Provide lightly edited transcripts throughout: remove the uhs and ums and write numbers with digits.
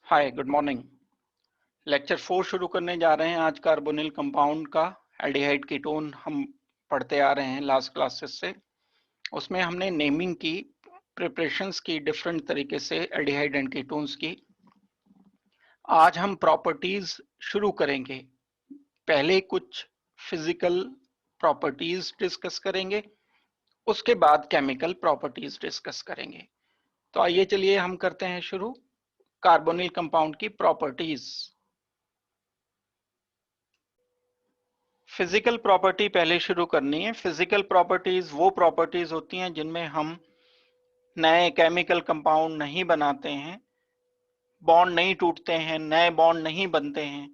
हाय, good morning. Lecture 4 शुरू करने जा रहे हैं। आज कार्बोनिल कंपाउंड का एल्डिहाइड कीटोन हम पढ़ते आ रहे हैं लास्ट क्लासेस से। उसमें हमने नेमिंग की, प्रिपरेशंस की डिफरेंट तरीके से एल्डिहाइड एंड कीटोन्स की। आज हम प्रॉपर्टीज शुरू करेंगे। पहले कुछ फिजिकल प्रॉपर्टीज डिस्कस करेंगे, उसके बाद केमिकल प्रॉपर्टीज डिस्कस करेंगे। तो आइए चलिए हम करते हैं शुरू। कार्बोनिल कंपाउंड की प्रॉपर्टीज। फिजिकल प्रॉपर्टी पहले शुरू करनी है। फिजिकल प्रॉपर्टीज वो प्रॉपर्टीज होती हैं जिनमें हम नए केमिकल कंपाउंड नहीं बनाते हैं, बॉन्ड नहीं टूटते हैं, नए बॉन्ड नहीं बनते हैं,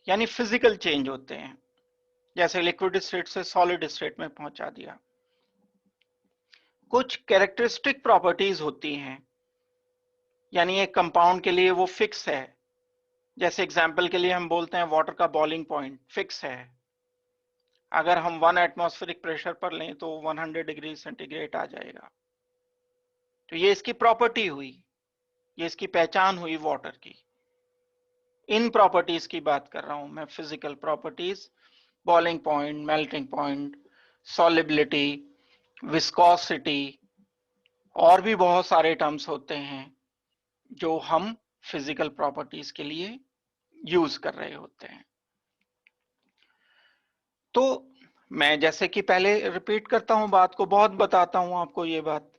यानी फिजिकल चेंज होते हैं, जैसे लिक्विड स्टेट से सॉलिड स्टेट में पहुंचा दिया। कुछ कैरेक्टरिस्टिक प्रॉपर्टीज होती हैं, यानी एक कंपाउंड के लिए वो फिक्स है। जैसे एग्जांपल के लिए हम बोलते हैं वाटर का बॉइलिंग पॉइंट फिक्स है। अगर हम 1 एटमॉस्फेरिक प्रेशर पर लें तो 100 डिग्री सेंटीग्रेड आ जाएगा। तो ये इसकी प्रॉपर्टी हुई, ये इसकी पहचान हुई वाटर की। इन प्रॉपर्टीज की बात कर रहा हूं मैं, physical properties. Boiling point, melting point, solubility, viscosity, और भी बहुत सारे टर्म्स होते हैं जो हम फिजिकल प्रॉपर्टीज के लिए यूज कर रहे होते हैं। तो मैं जैसे कि पहले रिपीट करता हूं बात को, बहुत बताता हूं आपको ये बात।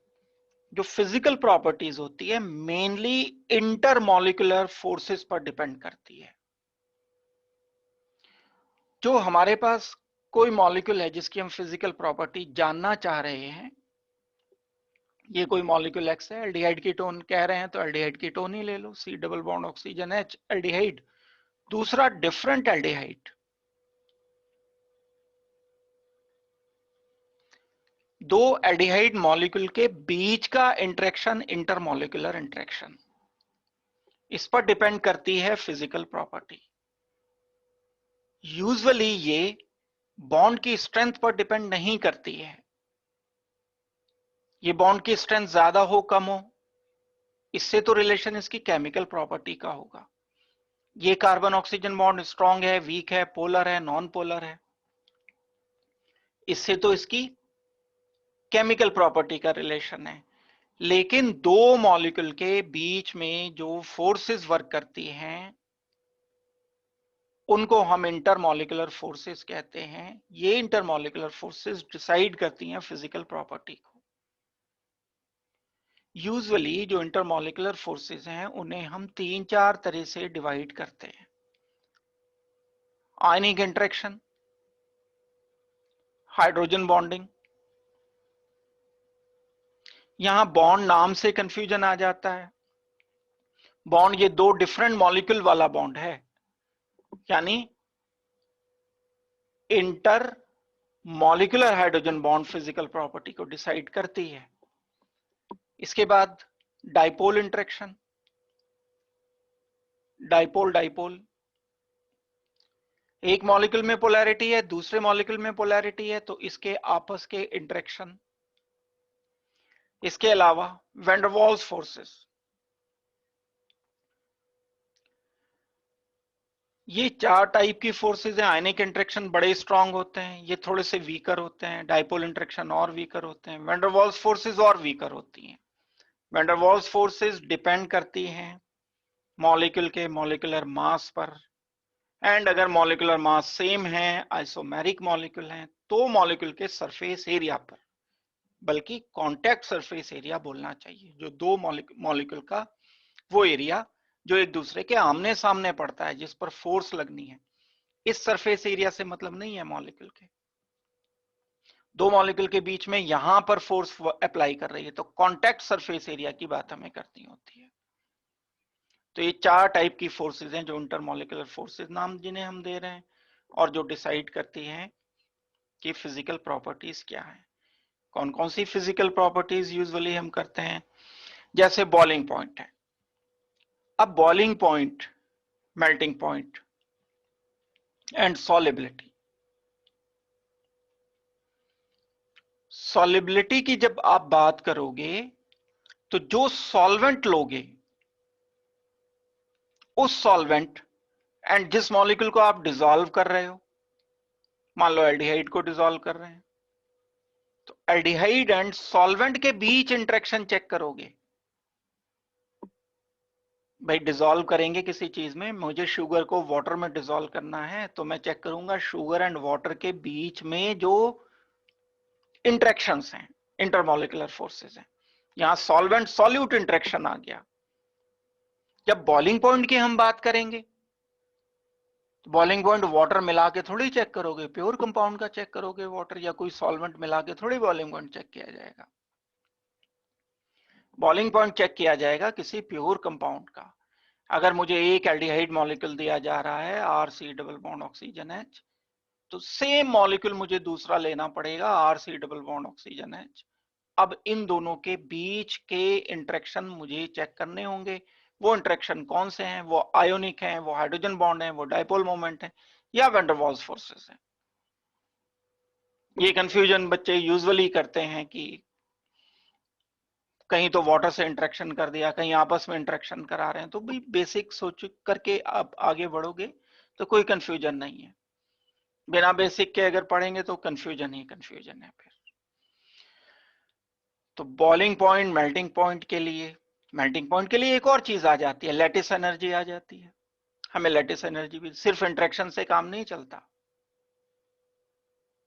जो फिजिकल प्रॉपर्टीज होती है मेनली इंटरमॉलिक्यूलर फोर्सेस पर डिपेंड करती है। जो हमारे पास कोई मॉलिक्यूल है जिसकी हम फिजिकल प्रॉपर्टी जानना चाह रहे हैं, ये कोई मॉलिक्यूल एक्स है, एल्डिहाइड कीटोन कह रहे हैं तो एल्डिहाइड कीटोन ही ले लो, C double bond oxygen H, aldehyde. दूसरा डिफरेंट एल्डिहाइड, दो एल्डिहाइड मॉलिक्यूल के बीच का इंटरेक्शन, इंटरमॉलिक्यूलर इंटरेक्शन, इस पर डिपेंड करती है फिजिकल प्रॉपर्टी। यूजुअली ये बॉन्ड की स्ट्रेंथ पर डिपेंड नहीं करती है। ये बॉन्ड की स्ट्रेंथ ज्यादा हो कम हो, इससे तो रिलेशन इसकी केमिकल प्रॉपर्टी का होगा। ये कार्बन ऑक्सीजन बॉन्ड स्ट्रांग है, वीक है, पोलर है, नॉन पोलर है, इससे तो इसकी केमिकल प्रॉपर्टी का रिलेशन है। लेकिन दो मॉलिक्यूल के बीच में जो फोर्सेस वर्क करती हैं उनको हम इंटरमॉलिक्यूलर फोर्सेस कहते हैं। ये इंटरमॉलिक्यूलर फोर्सेस डिसाइड करती हैं फिजिकल प्रॉपर्टी को। यूजुअली जो इंटरमॉलिक्यूलर फोर्सेस हैं उन्हें हम 3-4 तरह से डिवाइड करते हैं। आयनिक इंटरेक्शन, हाइड्रोजन बॉन्डिंग। यहां बॉन्ड नाम से कंफ्यूजन आ जाता है। बॉन्ड ये दो डिफरेंट मॉलिक्यूल वाला बॉन्ड है, यानी inter molecular hydrogen bond physical property को डिसाइड करती है। इसके बाद डाइपोल इंटरेक्शन, डाइपोल डाइपोल, एक मॉलिक्यूल में पोलैरिटी है, दूसरे मॉलिक्यूल में पोलैरिटी है, तो इसके आपस के इंटरेक्शन। इसके अलावा वैन डर वाल्स फोर्सेस, ये 4 टाइप की फोर्सेस हैं। आयनिक इंटरेक्शन बड़े स्ट्रांग होते हैं, ये थोड़े से वीकर होते हैं। डाइपोल इंटरेक्शन और वीकर होते हैं। वैन डर वाल्स फोर्सेस और वीकर होती हैं। Van der Waals forces depend करती हैं मॉलिक्यूल के मॉलिक्यूलर मास पर, एंड अगर मॉलिक्यूलर मास सेम है, आइसोमेरिक मॉलिक्यूल हैं, तो मॉलिक्यूल के सरफेस एरिया पर, बल्कि कांटेक्ट सरफेस एरिया बोलना चाहिए, जो दो मॉलिक्यूल का वो एरिया जो एक दूसरे के आमने सामने पड़ता है, जिस पर फोर्स लगनी है। इस सरफेस एरिया से मतलब नहीं है मॉलिक्यूल के, दो मॉलिक्यूल के बीच में यहां पर फोर्स अप्लाई कर रही है, तो कांटेक्ट सरफेस एरिया की बात हमें करनी होती है। तो ये 4 टाइप की फोर्सेस हैं जो इंटरमॉलिक्यूलर फोर्सेस नाम जिन्हें हम दे रहे हैं, और जो डिसाइड करती हैं कि फिजिकल प्रॉपर्टीज क्या है। कौन कौन सी फिजिकल प्रॉपर्टीज यूजुअली हम करते हैं, जैसे बॉइलिंग पॉइंट है। अब boiling point, melting point and solubility. Solubility की जब आप बात करोगे तो जो सॉल्वेंट लोगे उस सॉल्वेंट एंड जिस मॉलिक्यूल को आप डिसॉल्व कर रहे हो, मान लो एल्डिहाइड को डिसॉल्व कर रहे हैं, तो एल्डिहाइड एंड सॉल्वेंट के बीच इंटरेक्शन चेक करोगे। भाई डिसॉल्व करेंगे किसी चीज में, मुझे शुगर को वाटर में डिसॉल्व करना है, तो मैं चेक करूंगा शुगर एंड वाटर के बीच में जो इंटरेक्शंस हैं, इंटरमॉलिक्यूलर फोर्सेस हैं। यहां सॉल्वेंट सॉल्यूट इंटरेक्शन आ गया। जब बॉइलिंग पॉइंट की हम बात करेंगे, तो बॉइलिंग पॉइंट वाटर मिला के थोड़ी चेक करोगे, प्योर कंपाउंड का चेक करोगे वाटर, या कोई सॉल्वेंट मिला के थोड़ी बॉइलिंग पॉइंट चेक किया जाएगा। बॉइलिंग पॉइंट चेक किया जाएगा किसी प्योर कंपाउंड का। अगर मुझे एक एल्डिहाइड मॉलिक्यूल दिया जा रहा है R C double bond oxygen H, तो सेम मॉलिक्यूल मुझे दूसरा लेना पड़ेगा R C double bond oxygen H. अब इन दोनों के बीच के इंटरेक्शन मुझे चेक करने होंगे। वो इंटरेक्शन कौन से हैं? वो आयोनिक हैं, वो हाइड्रोजन बॉन्ड हैं, वो डाइपोल मोमेंट है, या वैन डर वाल्स फोर्सेस हैं। ये कंफ्यूजन बच्चे यूजुअली करते हैं कि कहीं तो वाटर से इंटरेक्शन कर दिया, कहीं आपस में इंटरेक्शन करा रहे हैं। तो भी बेसिक सोच करके आप आगे बढ़ोगे तो कोई कंफ्यूजन नहीं है। बिना बेसिक के अगर पढ़ेंगे तो कंफ्यूजन ही कंफ्यूजन है फिर। तो बॉइलिंग पॉइंट, मेल्टिंग पॉइंट के लिए एक और चीज आ जाती है, लैटिस एनर्जी आ जाती है। हमें लैटिस एनर्जी भी, सिर्फ इंटरेक्शन से काम नहीं चलता।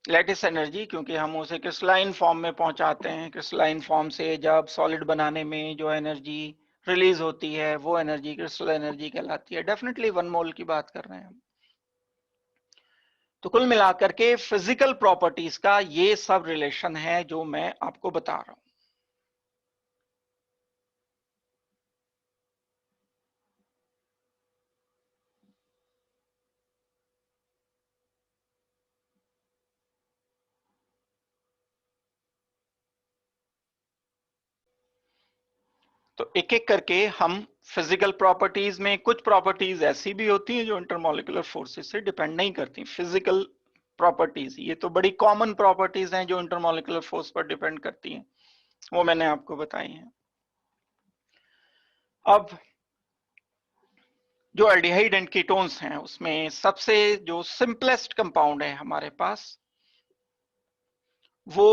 लैटिस एनर्जी, क्योंकि हम उसे क्रिस्टलाइन फॉर्म में पहुंचाते हैं, क्रिस्टलाइन फॉर्म से जब सॉलिड बनाने में जो एनर्जी रिलीज होती है वो एनर्जी क्रिस्टल एनर्जी कहलाती है। डेफिनेटली 1 मोल की बात कर रहे हैं हम। तो कुल मिलाकर के फिजिकल प्रॉपर्टीज का ये सब रिलेशन है जो मैं आपको बता रहा हूं। तो एक एक करके हम फिजिकल प्रॉपर्टीज में, कुछ प्रॉपर्टीज ऐसी भी होती हैं जो इंटरमॉलिक्यूलर फोर्सेस से डिपेंड नहीं करती। फिजिकल प्रॉपर्टीज ये तो बड़ी कॉमन प्रॉपर्टीज हैं जो इंटरमॉलिक्यूलर फोर्स पर डिपेंड करती हैं, वो मैंने आपको बताई हैं। अब जो एल्डिहाइड एंड कीटोन्स हैं उसमें सबसे जो सिंपलेस्ट कंपाउंड है हमारे पास वो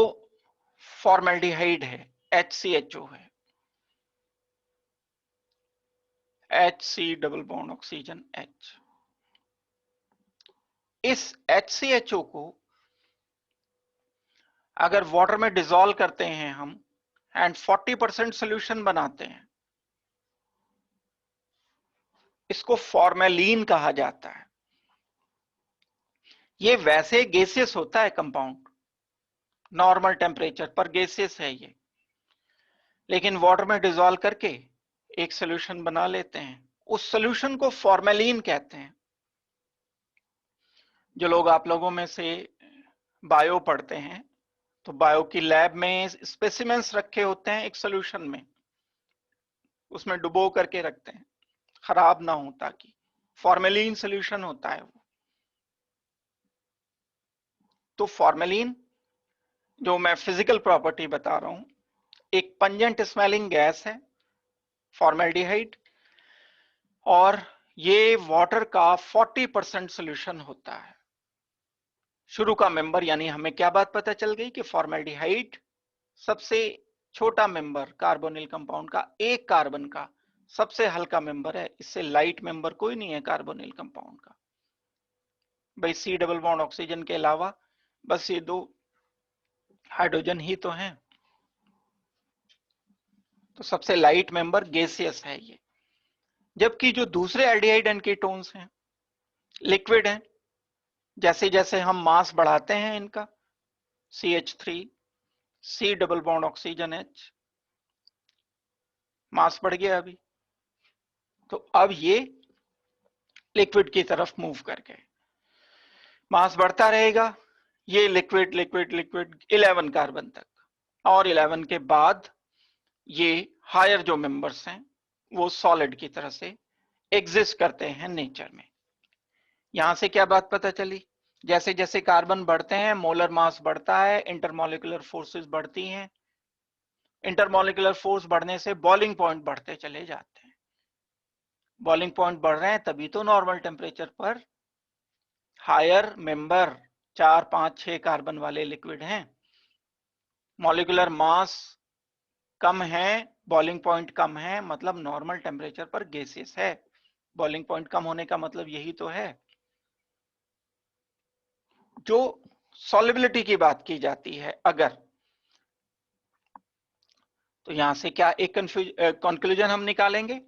फॉर्मेल्डिहाइड है, HCHO है, HC double bond oxygen H। इस HCHO को अगर वाटर में डिसॉल्व करते हैं हम एंड 40% सोल्यूशन बनाते हैं, इसको फॉर्मेलिन कहा जाता है। ये वैसे गैसियस होता है कंपाउंड, नॉर्मल टेम्परेचर पर गैसियस है ये, लेकिन वाटर में डिसॉल्व करके एक सोल्यूशन बना लेते हैं, उस सोल्यूशन को फॉर्मेलिन कहते हैं। जो लोग आप लोगों में से बायो पढ़ते हैं, तो बायो की लैब में स्पेसिमेंस रखे होते हैं एक सोल्यूशन में, उसमें डुबो करके रखते हैं खराब ना हो, ताकि फॉर्मेलिन सोल्यूशन होता है वो। तो फॉर्मेलिन जो मैं फिजिकल प्रॉपर्टी बता रहा हूं, एक पंजेंट स्मेलिंग गैस है फॉर्मेल्डिहाइड, और ये वाटर का 40% सोल्यूशन होता है। शुरू का मेंबर, यानी हमें क्या बात पता चल गई कि फॉर्मेल्डिहाइड सबसे छोटा मेंबर कार्बोनिल कंपाउंड का, एक कार्बन का सबसे हल्का मेंबर है, इससे लाइट मेंबर कोई नहीं है कार्बोनिल कंपाउंड का। भाई C डबल बॉन्ड ऑक्सीजन के अलावा बस ये दो हाइड्रोजन ही तो हैं, तो सबसे लाइट मेंबर गैसियस है ये। जबकि जो दूसरे एल्डिहाइड एंड कीटोन्स हैं लिक्विड हैं, जैसे जैसे हम मास बढ़ाते हैं इनका, CH3 C double bond oxygen H, मास बढ़ गया अभी, तो अब ये लिक्विड की तरफ मूव कर गए, मास बढ़ता रहेगा, ये लिक्विड लिक्विड लिक्विड 11 कार्बन तक, और 11 के बाद ये हायर जो मेंबर्स हैं वो सॉलिड की तरह से एग्जिस्ट करते हैं नेचर में। यहां से क्या बात पता चली? जैसे जैसे कार्बन बढ़ते हैं मोलर मास बढ़ता है, इंटरमॉलिक्यूलर फोर्सेस बढ़ती हैं, इंटरमॉलिक्यूलर फोर्स बढ़ने से बॉइलिंग पॉइंट बढ़ते चले जाते हैं। बॉइलिंग पॉइंट बढ़ रहे हैं तभी तो नॉर्मल टेम्परेचर पर हायर मेंबर 4, 5, 6 कार्बन वाले लिक्विड हैं। मॉलिक्यूलर मास कम है, बॉइलिंग पॉइंट कम है, मतलब नॉर्मल टेम्परेचर पर गैसेस है। बॉइलिंग पॉइंट कम होने का मतलब यही तो है। जो सॉल्युबिलिटी की बात की जाती है अगर, तो यहां से क्या एक कंक्लूजन हम निकालेंगे,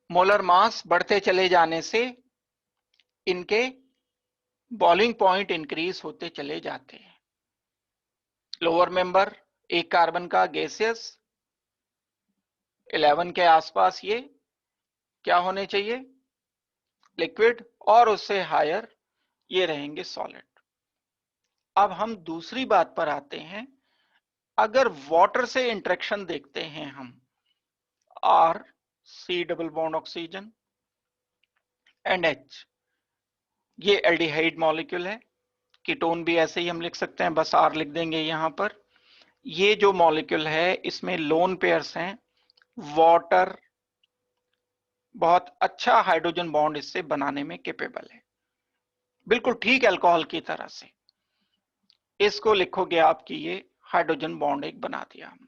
मोलर मास बढ़ते चले जाने से इनके बॉइलिंग पॉइंट इंक्रीज होते चले जाते हैं। लोअर मेंबर एक कार्बन का गैसियस 11 के आसपास ये क्या होने चाहिए, लिक्विड, और उससे हायर ये रहेंगे सॉलिड। अब हम दूसरी बात पर आते हैं, अगर वाटर से इंटरेक्शन देखते हैं हम, R C double bond oxygen and H, ये एल्डिहाइड मॉलिक्यूल है। कीटोन भी ऐसे ही हम लिख सकते हैं, बस आर लिख देंगे यहां पर। ये जो मॉलिक्यूल है इसमें लोन पेयर्स हैं, वाटर बहुत अच्छा हाइड्रोजन बॉन्ड इससे बनाने में कैपेबल है, बिल्कुल ठीक अल्कोहल की तरह से। इसको लिखोगे आप कि ये हाइड्रोजन बॉन्ड एक बना दिया हमने।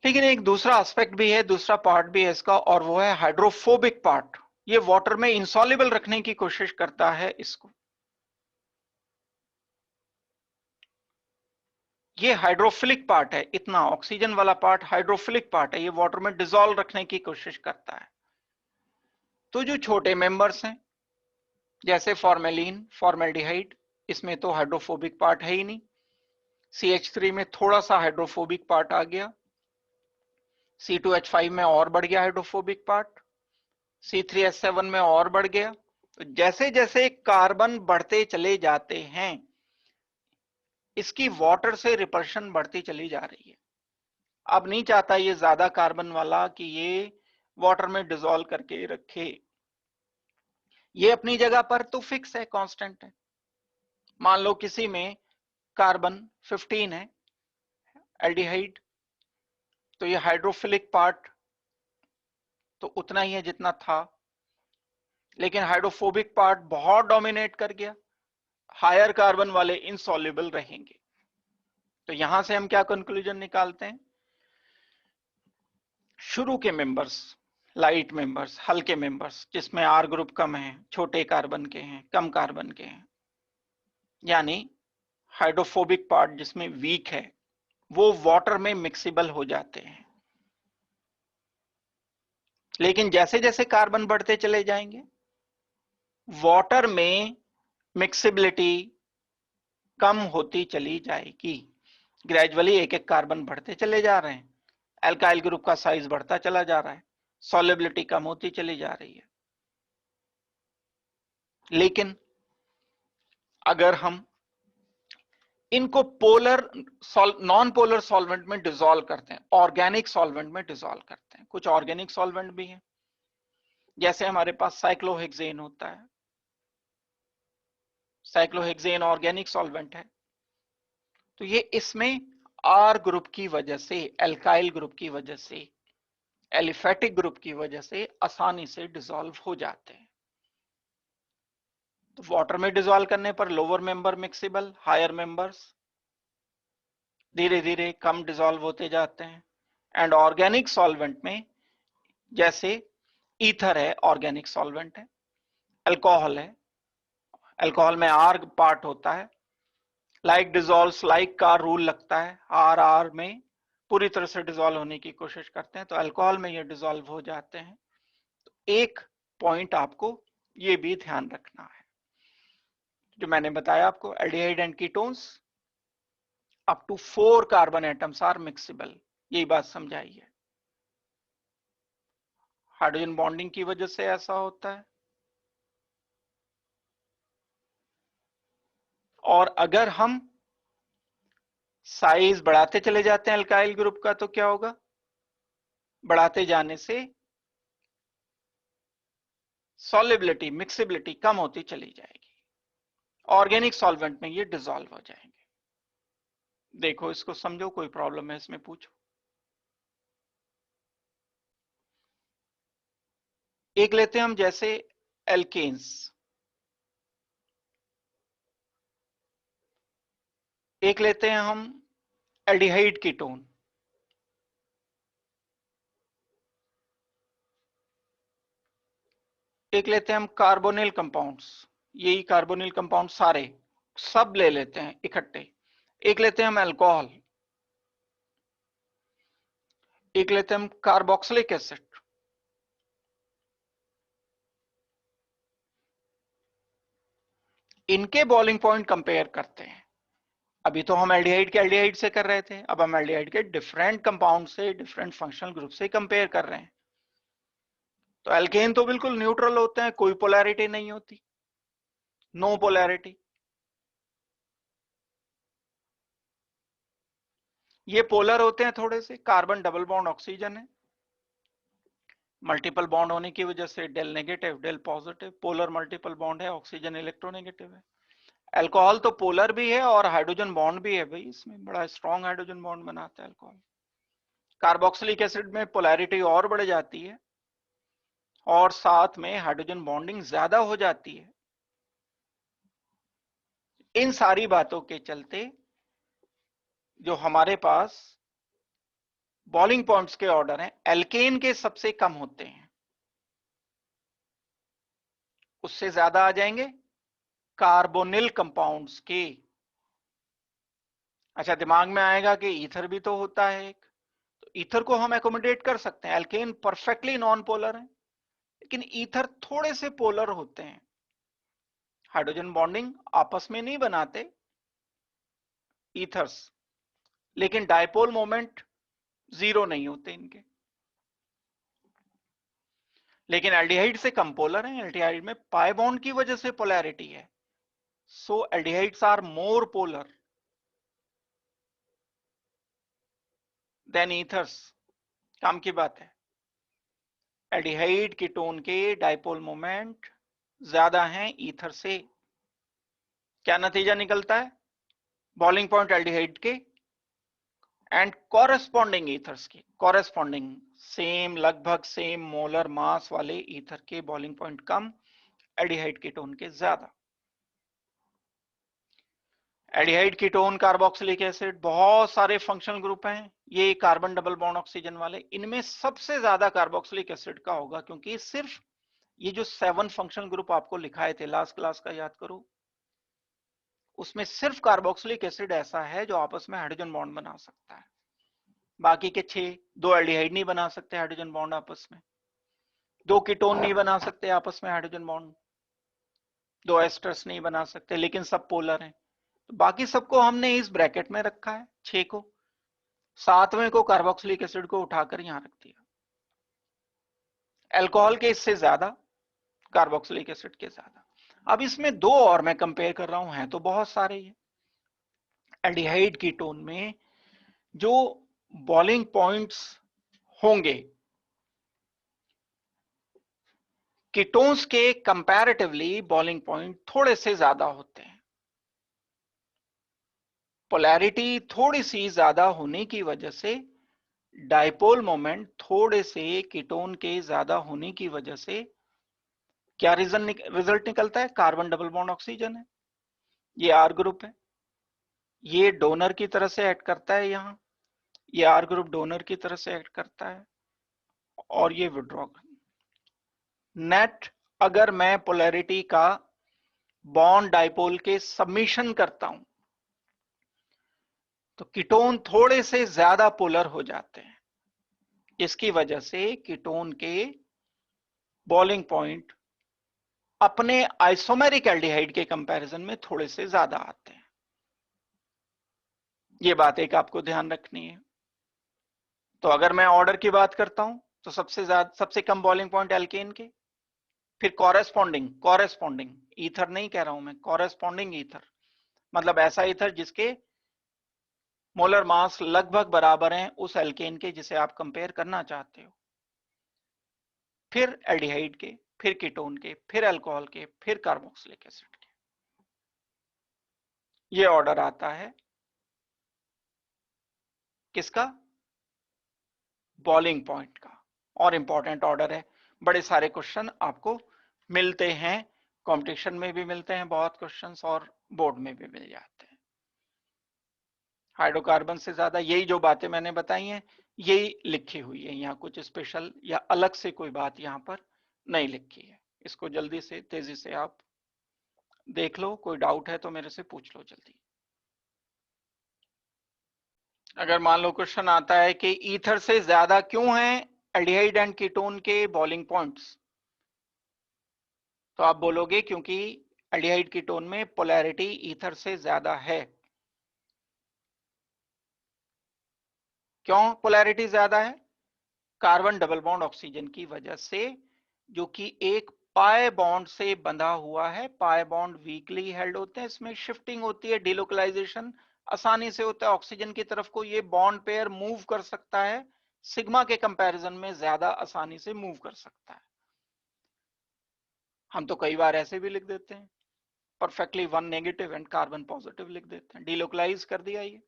लेकिन एक दूसरा एस्पेक्ट भी है, दूसरा पार्ट भी है इसका, और वो है हाइड्रोफोबिक पार्ट। ये वाटर में इंसॉल्युबल रखने की कोशिश करता है इसको। ये हाइड्रोफिलिक पार्ट है, इतना ऑक्सीजन वाला पार्ट हाइड्रोफिलिक पार्ट है, ये वाटर में डिसॉल्व रखने की कोशिश करता है। तो जो छोटे मेंबर्स हैं जैसे फॉर्मेलिन, फॉर्मेल्डिहाइड, इसमें तो हाइड्रोफोबिक पार्ट है ही नहीं। CH3 में थोड़ा सा हाइड्रोफोबिक पार्ट आ गया, C2H5 में और बढ़ गया हाइड्रोफोबिक पार्ट, C3H7 में और बढ़ गया। तो जैसे जैसे कार्बन बढ़ते चले जाते हैं इसकी वाटर से रिपल्शन बढ़ती चली जा रही है। अब नहीं चाहता ये ज्यादा कार्बन वाला कि ये वाटर में डिसॉल्व करके रखे, ये अपनी जगह पर तो फिक्स है, कांस्टेंट है। मान लो किसी में कार्बन 15 है एल्डिहाइड, तो ये हाइड्रोफिलिक पार्ट तो उतना ही है जितना था, लेकिन हाइड्रोफोबिक पार्ट बहुत डोमिनेट कर गया, हायर कार्बन वाले इनसॉल्युबल रहेंगे। तो यहां से हम क्या कंक्लूजन निकालते हैं, शुरू के मेंबर्स, लाइट मेंबर्स, हल्के मेंबर्स जिसमें आर ग्रुप कम है, छोटे कार्बन के हैं, कम कार्बन के हैं, यानी हाइड्रोफोबिक पार्ट जिसमें वीक है, वो वाटर में मिक्सिबल हो जाते हैं। लेकिन जैसे जैसे कार्बन बढ़ते चले जाएंगे वाटर में मिक्सिबिलिटी कम होती चली जाएगी। ग्रेजुअली एक एक कार्बन बढ़ते चले जा रहे हैं, एल्काइल ग्रुप का साइज बढ़ता चला जा रहा है, सॉल्युबिलिटी कम होती चली जा रही है। लेकिन अगर हम इनको पोलर नॉन पोलर सॉल्वेंट में डिसॉल्व करते हैं, ऑर्गेनिक सॉल्वेंट में डिसॉल्व करते हैं, कुछ ऑर्गेनिक सॉल्वेंट भी हैं, जैसे हमारे पास साइक्लोहेक्सेन होता है, साइक्लोहेक्सेन ऑर्गेनिक सॉल्वेंट है। तो ये इसमें आर ग्रुप की वजह से, एल्काइल ग्रुप की वजह से, एलिफेटिक ग्रुप की वजह से आसानी से डिसॉल्व हो जाते हैं। तो वाटर में डिसॉल्व करने पर लोअर मेंबर मिक्सिबल, हायर मेंबर्स धीरे धीरे कम डिसॉल्व होते जाते हैं। एंड ऑर्गेनिक सॉल्वेंट में जैसे ईथर है, ऑर्गेनिक सॉल्वेंट है, अल्कोहल है, अल्कोहल में आर पार्ट होता है, लाइक डिसॉल्व्स लाइक का रूल लगता है, आर आर में पूरी तरह से डिसॉल्व होने की कोशिश करते हैं, तो अल्कोहल में ये डिसॉल्व हो जाते हैं। तो एक पॉइंट आपको ये भी ध्यान रखना है जो मैंने बताया आपको, aldehyde and ketones up to 4 carbon atoms are miscible, यही बात समझाइए। हाइड्रोजन बॉन्डिंग की वजह से ऐसा होता है। और अगर हम साइज बढ़ाते चले जाते हैं अल्काइल ग्रुप का तो क्या होगा, बढ़ाते जाने से सॉल्युबिलिटी, मिक्सिबिलिटी कम होती चली जाएगी, ऑर्गेनिक सॉल्वेंट में ये डिसॉल्व हो जाएंगे। देखो इसको समझो, कोई प्रॉब्लम है इसमें पूछो। एक लेते हैं हम जैसे एल्केन्स, एक लेते हैं हम एल्डिहाइड कीटोन, एक लेते हैं हम कार्बोनिल कंपाउंड्स, यही कार्बोनिल कंपाउंड सारे सब ले लेते हैं इकट्ठे, एक लेते हैं हम अल्कोहल, एक लेते हैं हम कार्बोक्सिलिक एसिड, इनके बॉइलिंग पॉइंट कंपेयर करते हैं। अभी तो हम एल्डिहाइड के एल्डिहाइड से कर रहे थे, अब हम एल्डिहाइड के डिफरेंट कंपाउंड से, डिफरेंट फंक्शनल ग्रुप से कंपेयर कर रहे हैं। तो एल्केन तो बिल्कुल न्यूट्रल होते हैं, कोई पोलैरिटी नहीं होती, नो पोलैरिटी। ये पोलर होते हैं थोड़े से, कार्बन डबल बॉन्ड ऑक्सीजन है, मल्टीपल बॉन्ड होने की वजह से del negative del positive, polar multiple bond है, ऑक्सीजन इलेक्ट्रोनेगेटिव है। अल्कोहल तो पोलर भी है और हाइड्रोजन बॉन्ड भी है भाई, इसमें बड़ा स्ट्रॉन्ग हाइड्रोजन बॉन्ड बनाता है अल्कोहल। कार्बोक्सिलिक एसिड में पोलैरिटी और बढ़ जाती है और साथ में हाइड्रोजन बॉन्डिंग ज्यादा हो जाती है। इन सारी बातों के चलते जो हमारे पास बॉइलिंग पॉइंट्स के ऑर्डर हैं, एल्केन के सबसे कम होते हैं, उससे ज्यादा आ जाएंगे कार्बोनिल कंपाउंड्स के। अच्छा, दिमाग में आएगा कि ईथर भी तो होता है एक, तो ईथर को हम एकोमोडेट कर सकते हैं, एल्केन परफेक्टली नॉन पोलर है, लेकिन ईथर थोड़े से पोलर होते हैं, हाइड्रोजन बॉन्डिंग आपस में नहीं बनाते ईथर्स, लेकिन डायपोल मोमेंट जीरो नहीं होते इनके। लेकिन एल्डिहाइड से कम पोलर है, एल्डिहाइड में पाई बॉन्ड की वजह से पोलैरिटी है, so aldehydes are more polar than ethers. काम की बात है, एल्डिहाइड कीटोन के डायपोल मोमेंट ज्यादा हैं ईथर से। क्या नतीजा निकलता है, बॉइलिंग पॉइंट एल्डिहाइड के एंड कॉरेस्पॉन्डिंग ईथर्स के, कॉरेस्पॉन्डिंग सेम लगभग सेम मोलर मास वाले ईथर के बॉइलिंग पॉइंट कम, एल्डिहाइड कीटोन के ज्यादा। एल्डिहाइड कीटोन कार्बोक्सिलिक एसिड बहुत सारे फंक्शनल ग्रुप हैं, ये कार्बन डबल बॉन्ड ऑक्सीजन वाले, इनमें सबसे ज्यादा कार्बोक्सिलिक एसिड का होगा, क्योंकि सिर्फ ये जो 7 फंक्शनल ग्रुप आपको लिखाए थे लास्ट क्लास का याद करो, उसमें सिर्फ कार्बोक्सिलिक एसिड ऐसा है जो आपस में हाइड्रोजन बॉन्ड बना सकता है, बाकी के 6, 2 एल्डिहाइड नहीं बना सकते हाइड्रोजन बॉन्ड आपस में, 2 कीटोन नहीं बना सकते आपस में हाइड्रोजन बॉन्ड, 2 एस्टर्स नहीं बना सकते, लेकिन सब पोलर हैं। तो बाकी सबको हमने इस ब्रैकेट में रखा है, 6 को, 7वें को कार्बोक्सिलिक एसिड को उठाकर यहां रख दिया। अल्कोहल के इससे ज्यादा, कार्बोक्सिलिक एसिड के ज्यादा। अब इसमें 2 और मैं कंपेयर कर रहा हूं, हैं तो बहुत सारे ही। एल्डिहाइड कीटोन में जो बॉइलिंग पॉइंट्स होंगे कीटोन्स के कंपैरेटिवली, बॉइलिंग पॉइंट थोड़े से ज्यादा होते हैं, पोलैरिटी थोड़ी सी ज्यादा होने की वजह से, डायपोल मोमेंट थोड़े से कीटोन के ज्यादा होने की वजह से क्या रिजल्ट निकलता है, कार्बन डबल बॉन्ड ऑक्सीजन है, ये आर ग्रुप है, ये डोनर की तरह से एक्ट करता है, यहां ये आर ग्रुप डोनर की तरह से एक्ट करता है, और ये विड्रॉ। नेट अगर मैं पोलैरिटी का बॉन्ड डायपोल के सबमिशन करता हूं तो कीटोन थोड़े से ज्यादा पोलर हो जाते हैं, इसकी वजह से कीटोन के बॉइलिंग पॉइंट अपने आइसोमेरिक एल्डिहाइड के कंपैरिजन में थोड़े से ज्यादा आते हैं। ये बात एक आपको ध्यान रखनी है। तो अगर मैं ऑर्डर की बात करता हूं तो सबसे कम बॉइलिंग पॉइंट एल्केन के, फिर कॉरेस्पॉन्डिंग ईथर नहीं कह रहा हूं मैं, कॉरेस्पॉन्डिंग ईथर मतलब ऐसा ईथर जिसके मोलर मास लगभग बराबर हैं उस एल्केन के जिसे आप कंपेयर करना चाहते हो, फिर एल्डिहाइड के, फिर कीटोन के, फिर अल्कोहल के, फिर कार्बोक्सिलिक एसिड के। ये ऑर्डर आता है किसका, बॉइलिंग पॉइंट का, और इंपॉर्टेंट ऑर्डर है, बड़े सारे क्वेश्चन आपको मिलते हैं, कंपटीशन में भी मिलते हैं बहुत क्वेश्चंस, और बोर्ड में भी मिल जाते हैं। हाइड्रोकार्बन से ज्यादा यही जो बातें मैंने बताई हैं यही लिखी हुई है, यहाँ कुछ स्पेशल या अलग से कोई बात यहाँ पर नहीं लिखी है। इसको जल्दी से तेजी से आप देख लो, कोई डाउट है तो मेरे से पूछ लो जल्दी। अगर मान लो क्वेश्चन आता है कि ईथर से ज्यादा क्यों है एल्डिहाइड एंड कीटोन के बॉइलिंग पॉइंट्स, तो आप बोलोगे क्योंकि एल्डिहाइड कीटोन में पोलैरिटी ईथर से ज्यादा है। क्यों पोलैरिटी ज्यादा है? कार्बन डबल बॉन्ड ऑक्सीजन की वजह से, जो कि एक पाई बॉन्ड से बंधा हुआ है। पाई बॉन्ड वीकली हेल्ड होते हैं, इसमें शिफ्टिंग होती है, डिलोकलाइजेशन आसानी से होता है, ऑक्सीजन की तरफ को ये बॉन्ड पेयर मूव कर सकता है, सिग्मा के कंपैरिजन में ज्यादा आसानी से मूव कर सकता है। हम तो कई बार ऐसे भी लिख देते हैं, perfectly one negative and carbon positive लिख देते हैं, डिलोकलाइज कर दिया ये।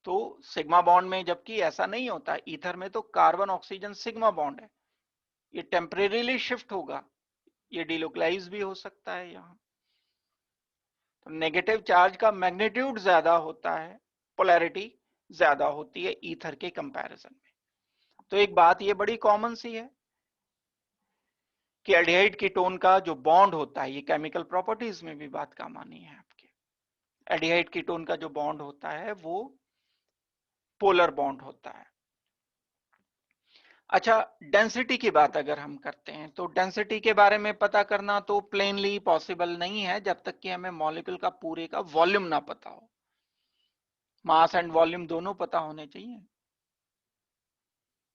तो सिग्मा बॉन्ड में जबकि ऐसा नहीं होता, ईथर में तो कार्बन ऑक्सीजन सिग्मा बॉन्ड है, ये टेम्परेरीली शिफ्ट होगा, ये डिलोकलाइज भी हो सकता है यहाँ। तो नेगेटिव चार्ज का मैग्नीट्यूड ज्यादा होता है, पोलैरिटी ज्यादा होती है ईथर के कंपैरिजन में। तो एक बात ये बड़ी कॉमन सी है कि एल्डिहाइड कीटोन का जो बॉन्ड होता है, ये केमिकल प्रॉपर्टीज में भी बात काम आनी है आपके, एल्डिहाइड कीटोन का जो बॉन्ड होता है वो पोलर बॉन्ड होता है। अच्छा, डेंसिटी की बात अगर हम करते हैं तो डेंसिटी के बारे में पता करना तो प्लेनली पॉसिबल नहीं है जब तक कि हमें मॉलिक्यूल का पूरे का वॉल्यूम ना पता हो। मास एंड वॉल्यूम दोनों पता होने चाहिए,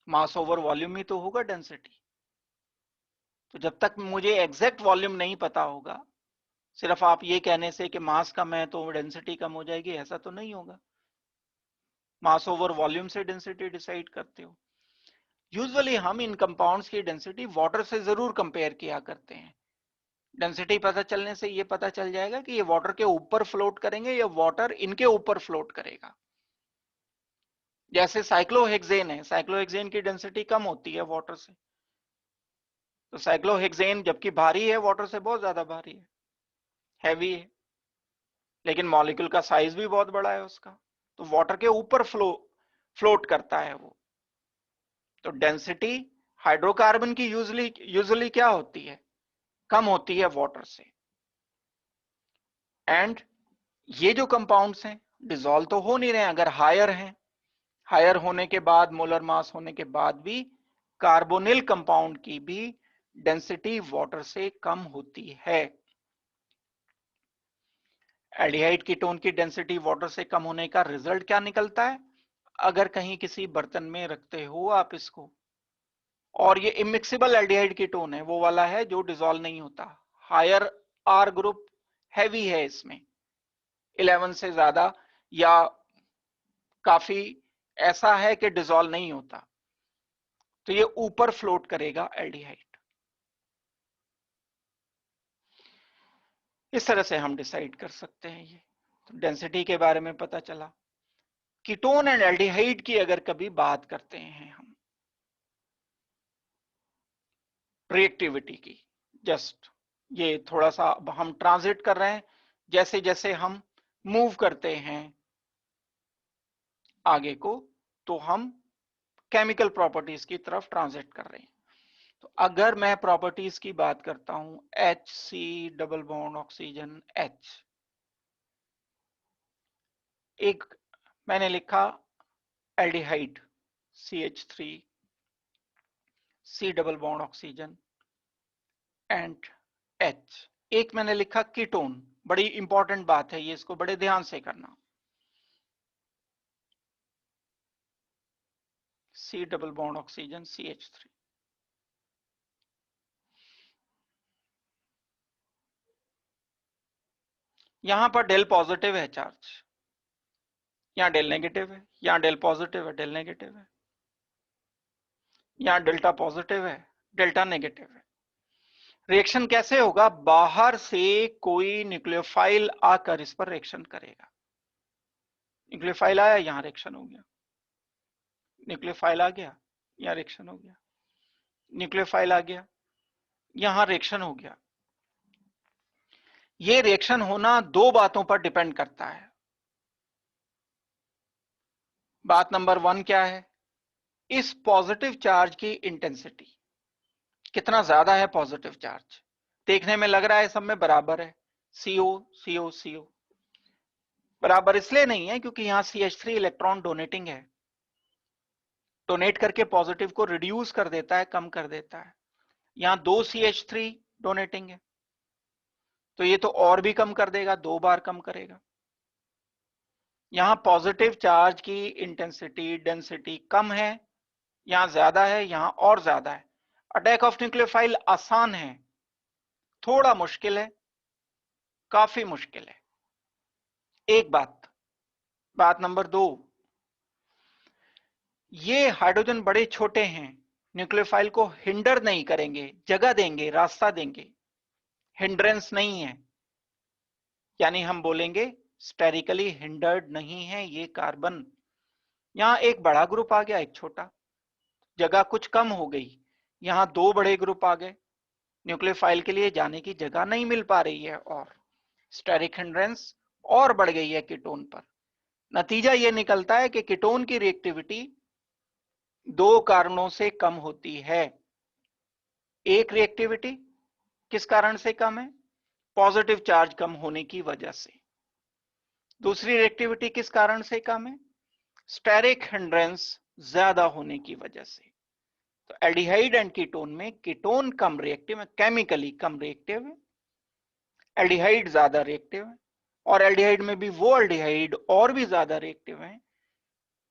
मास ओवर वॉल्यूम ही तो होगा डेंसिटी। तो जब तक मुझे एग्जैक्ट वॉल्यूम नहीं पता होगा, सिर्फ आप ये कहने से कि मास कम है तो डेंसिटी कम हो जाएगी, ऐसा तो नहीं होगा। मास ओवर वॉल्यूम से डेंसिटी डिसाइड करते हो। यूजुअली हम इन कंपाउंड्स की डेंसिटी वाटर से जरूर कंपेयर किया करते हैं। डेंसिटी पता चलने से ये पता चल जाएगा कि ये वाटर के ऊपर फ्लोट करेंगे या वाटर इनके ऊपर फ्लोट करेगा। जैसे साइक्लोहेक्सेन है, साइक्लोहेक्सेन की डेंसिटी कम होती है वाटर से, तो साइक्लोहेक्सेन जबकि भारी है वाटर से बहुत ज्यादा भारी है, हैवी है, लेकिन मॉलिक्यूल का साइज भी बहुत बड़ा है उसका, तो वाटर के ऊपर फ्लोट करता है वो। तो डेंसिटी हाइड्रोकार्बन की यूजुअली क्या होती है? कम होती है वाटर से। एंड ये जो कंपाउंड्स हैं डिसॉल्व तो हो नहीं रहे हैं, अगर हायर हैं, हायर होने के बाद, मोलर मास होने के बाद भी कार्बोनिल कंपाउंड की भी डेंसिटी वाटर से कम होती है। एल्डिहाइड कीटोन की डेंसिटी वाटर से कम होने का रिजल्ट क्या निकलता है? अगर कहीं किसी बर्तन में रखते हो आप इसको, और ये इमिक्सिबल एल्डिहाइड कीटोन है, वो वाला है जो डिसॉल्व नहीं होता, हायर आर ग्रुप हैवी है इसमें, 11 से ज्यादा, या काफी ऐसा है कि डिसॉल्व नहीं होता, तो ये ऊपर फ्लोट करेगा एल्डिहाइड। इस तरह से हम डिसाइड कर सकते हैं ये। तो डेंसिटी के बारे में पता चला। कीटोन एंड एल्डिहाइड की अगर कभी बात करते हैं हम, रिएक्टिविटी की, जस्ट ये थोड़ा सा हम ट्रांजिट कर रहे हैं, जैसे जैसे हम मूव करते हैं आगे को, तो हम केमिकल प्रॉपर्टीज की तरफ ट्रांजिट कर रहे हैं। तो अगर मैं प्रॉपर्टीज की बात करता हूं, H C double bond oxygen H, एक मैंने लिखा aldehyde CH3 C double bond oxygen and H, एक मैंने लिखा कीटोन, बड़ी इंपॉर्टेंट बात है ये, इसको बड़े ध्यान से करना, C double bond oxygen CH3। यहां पर डेल पॉजिटिव है चार्ज, यहां डेल नेगेटिव है, यहां डेल पॉजिटिव है, डेल नेगेटिव है, यहां डेल्टा पॉजिटिव है, डेल्टा नेगेटिव है। रिएक्शन कैसे होगा? बाहर से कोई न्यूक्लियोफाइल आकर इस पर रिएक्शन करेगा, न्यूक्लियोफाइल आया, यहां रिएक्शन हो गया, न्यूक्लियोफाइल आ गया, यहां रिएक्शन हो गया। न्यूक्लियोफाइल आ गया, यहां रिएक्शन हो गया। ये रिएक्शन होना दो बातों पर डिपेंड करता है। बात नंबर 1 क्या है? इस पॉजिटिव चार्ज की इंटेंसिटी कितना ज्यादा है। पॉजिटिव चार्ज देखने में लग रहा है सब में बराबर है, CO CO CO। बराबर इसलिए नहीं है क्योंकि यहां CH3 इलेक्ट्रॉन डोनेटिंग है, डोनेट करके पॉजिटिव को रिड्यूस कर देता है, कम कर देता है। यहां 2 CH3 डोनेटिंग है, तो ये तो और भी कम कर देगा, 2 बार कम करेगा। यहां पॉजिटिव चार्ज की इंटेंसिटी डेंसिटी कम है, यहां ज्यादा है, यहां और ज्यादा है। अटैक ऑफ न्यूक्लियोफाइल आसान है, थोड़ा मुश्किल है, काफी मुश्किल है। एक बात नंबर 2, ये हाइड्रोजन बड़े छोटे हैं, न्यूक्लियोफाइल को हिंडर नहीं करेंगे, जगह देंगे, रास्ता देंगे, हिंड्रेंस नहीं है। यानी हम बोलेंगे स्टेरिकली हिंडर्ड नहीं है ये कार्बन। यहां एक बड़ा ग्रुप आ गया, एक छोटा, जगह कुछ कम हो गई। यहां 2 बड़े ग्रुप आ गए, न्यूक्लियोफाइल के लिए जाने की जगह नहीं मिल पा रही है और स्टेरिक हिंड्रेंस और बढ़ गई है कीटोन पर। नतीजा यह निकलता है कि कीटोन की रिएक्टिविटी 2 कारणों से कम होती है। एक रिएक्टिविटी किस कारण से कम है? पॉजिटिव चार्ज कम होने की वजह से। दूसरी रिएक्टिविटी किस कारण से कम है? स्टेरिक हिंड्रेंस ज्यादा होने की वजह से। तो एल्डिहाइड एंड कीटोन में कीटोन कम रिएक्टिव है, केमिकली कम रिएक्टिव है, एल्डिहाइड ज्यादा रिएक्टिव है। और एल्डिहाइड में भी वो एल्डिहाइड और भी ज्यादा रिएक्टिव हैं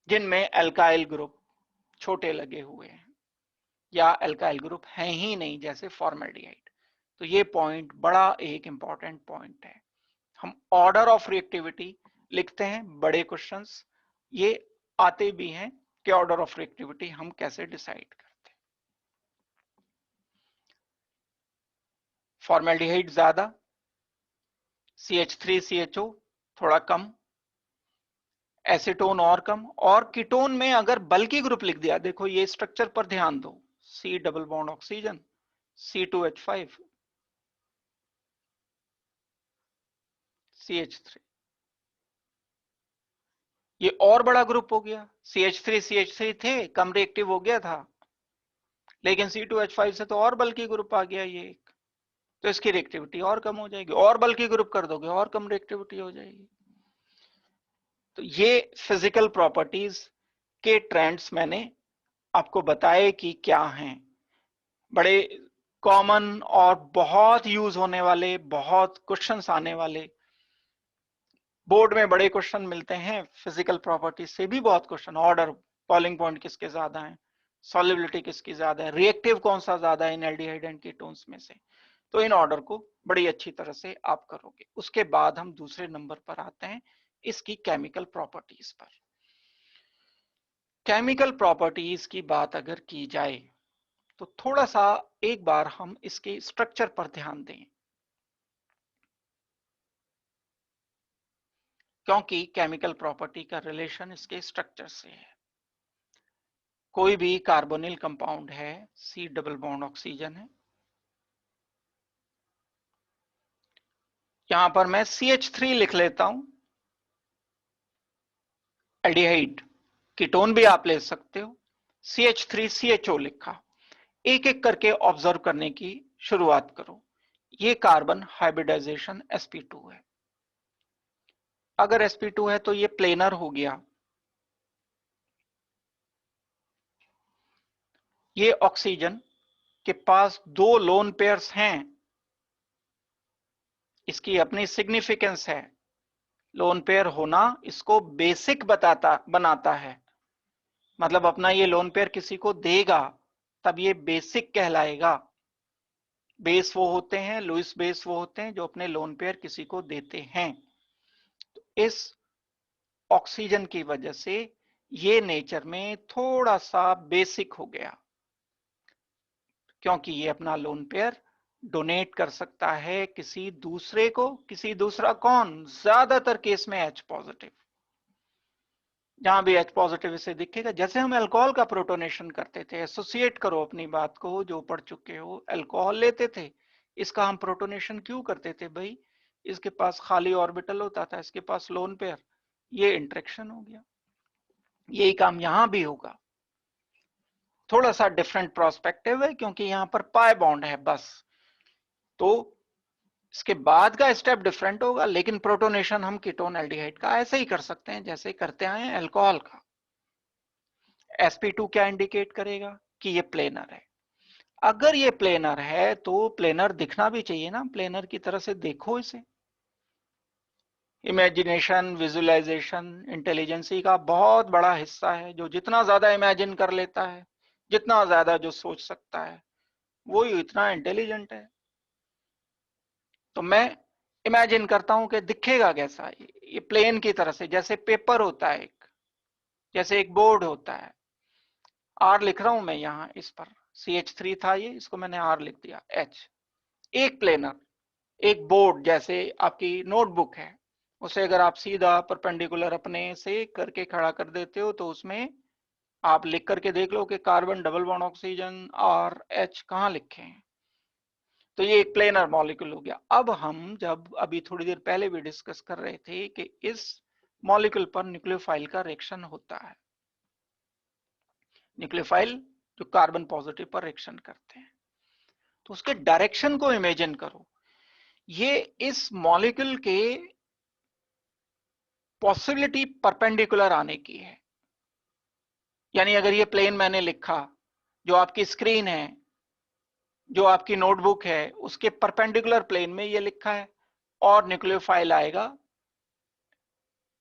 जिनमें एल्काइल ग्रुप छोटे लगे हुए हैं या एल्काइल ग्रुप हैं ही नहीं, जैसे फॉर्मेल्डिहाइड। तो ये पॉइंट बड़ा एक इंपॉर्टेंट पॉइंट है। हम ऑर्डर ऑफ रिएक्टिविटी लिखते हैं, बड़े क्वेश्चंस ये आते भी हैं कि ऑर्डर ऑफ रिएक्टिविटी हम कैसे डिसाइड करते हैं। फॉर्मेल्डिहाइड ज्यादा, CH3CHO थोड़ा कम, एसीटोन और कम। और कीटोन में अगर बल्कि ग्रुप लिख दिया, देखो ये स्ट्रक्चर पर ध्यान दो, C double bond oxygen, C2H5 CH3, ये और बड़ा ग्रुप हो गया। CH3 थे, कम रिएक्टिव हो गया था, लेकिन C2H5 से तो और बल्कि ग्रुप आ गया ये एक, तो इसकी रिएक्टिविटी और कम हो जाएगी। और बल्कि ग्रुप कर दोगे और कम रिएक्टिविटी हो जाएगी। तो ये फिजिकल प्रॉपर्टीज के ट्रेंड्स मैंने आपको बताए कि क्या हैं। बड़े कॉमन और बहुत यूज होने वाले, बहुत क्वेश्चंस आने वाले, बोर्ड में बड़े क्वेश्चन मिलते हैं फिजिकल प्रॉपर्टीज से भी बहुत क्वेश्चन। ऑर्डर, बॉइलिंग पॉइंट किसके ज्यादा है, सॉल्युबिलिटी किसकी ज्यादा है, रिएक्टिव कौन सा ज्यादा है इन एल्डिहाइड एंड कीटोन्स में से। तो इन ऑर्डर को बड़ी अच्छी तरह से आप करोगे। उसके बाद हम दूसरे नंबर पर आते हैं इसकी केमिकल प्रॉपर्टीज पर। केमिकल प्रॉपर्टीज की बात अगर की जाए तो थोड़ा सा एक बार हम इसके स्ट्रक्चर पर ध्यान दें, क्योंकि केमिकल प्रॉपर्टी का रिलेशन इसके स्ट्रक्चर से है। कोई भी कार्बोनिल कंपाउंड है, C डबल बॉन्ड ऑक्सीजन है, यहां पर मैं CH3 लिख लेता हूं, एल्डिहाइड, कीटोन भी आप ले सकते हो, CH3CHO लिखा। एक एक करके ऑब्जर्व करने की शुरुआत करो। ये कार्बन हाइब्रिडाइजेशन sp2 है। अगर sp2 है तो ये प्लेनर हो गया। ये ऑक्सीजन के पास 2 लोन पेयर्स हैं, इसकी अपनी सिग्निफिकेंस है। लोन पेयर होना इसको बेसिक बनाता है, मतलब अपना ये लोन पेयर किसी को देगा तब ये बेसिक कहलाएगा। बेस वो होते हैं, लुइस बेस वो होते हैं जो अपने लोन पेयर किसी को देते हैं। तो इस ऑक्सीजन की वजह से ये नेचर में थोड़ा सा बेसिक हो गया, क्योंकि ये अपना लोन पेयर डोनेट कर सकता है किसी दूसरे को। किसी दूसरा कौन? ज्यादातर केस में H पॉजिटिव। जहां भी H पॉजिटिव इसे दिखेगा। जैसे हम अल्कोहल का प्रोटोनेशन करते थे, एसोसिएट करो अपनी बात को जो पढ़ चुके हो, अल्कोहल लेते थे, इसका हम प्रोटोनेशन क्यों करते थे भाई? इसके पास खाली ऑर्बिटल होता था, इसके पास लोन पेयर, ये इंटरेक्शन हो गया। यही काम यहां भी होगा, थोड़ा सा डिफरेंट प्रोस्पेक्टिव है क्योंकि यहां पर पाई बॉन्ड है बस, तो इसके बाद का स्टेप डिफरेंट होगा, लेकिन प्रोटोनेशन हम कीटोन एल्डिहाइड का ऐसे ही कर सकते हैं जैसे करते आए हैं अल्कोहल का। sp2 क्या इंडिकेट करेगा कि ये प्लेनर है। अगर ये प्लेनर है तो प्लेनर दिखना भी चाहिए ना, प्लेनर की तरह से देखो इसे। इमेजिनेशन, विजुअलाइजेशन इंटेलिजेंसी का बहुत बड़ा हिस्सा है। जो जितना ज्यादा इमेजिन कर लेता है, जितना ज्यादा जो सोच सकता है, वो ही इतना इंटेलिजेंट है। तो मैं इमेजिन करता हूं कि दिखेगा कैसा ये प्लेन की तरह से, जैसे पेपर होता है एक, जैसे एक बोर्ड होता है। आर लिख रहा हूं मैं यहां इस पर, CH3 था ये, इसको मैंने आर लिख दिया, H। एक प्लेनर, एक बोर्ड जैसे आपकी नोटबुक है, उसे अगर आप सीधा परपेंडिकुलर अपने से करके खड़ा कर देते हो तो उसमें आप लिख करके देख लो कि कार्बन डबल बॉन्ड ऑक्सीजन और H कहाँ लिखे हैं। तो ये एक प्लेनर मॉलिक्यूल हो गया। अब हम जब अभी थोड़ी देर पहले भी डिस्कस कर रहे थे कि इस मॉलिक्यूल पर न्यूक्लियोफाइल का रिएक्शन होता है, न्यूक्लियोफाइल जो कार्बन पॉजिटिव पर रिएक्शन करते हैं, तो उसके डायरेक्शन को इमेजिन करो। ये इस मॉलिक्यूल के पॉसिबिलिटी परपेंडिकुलर आने की है। यानी अगर ये प्लेन मैंने लिखा, जो आपकी स्क्रीन है, जो आपकी नोटबुक है, उसके परपेंडिकुलर प्लेन में ये लिखा है और न्यूक्लियोफाइल आएगा,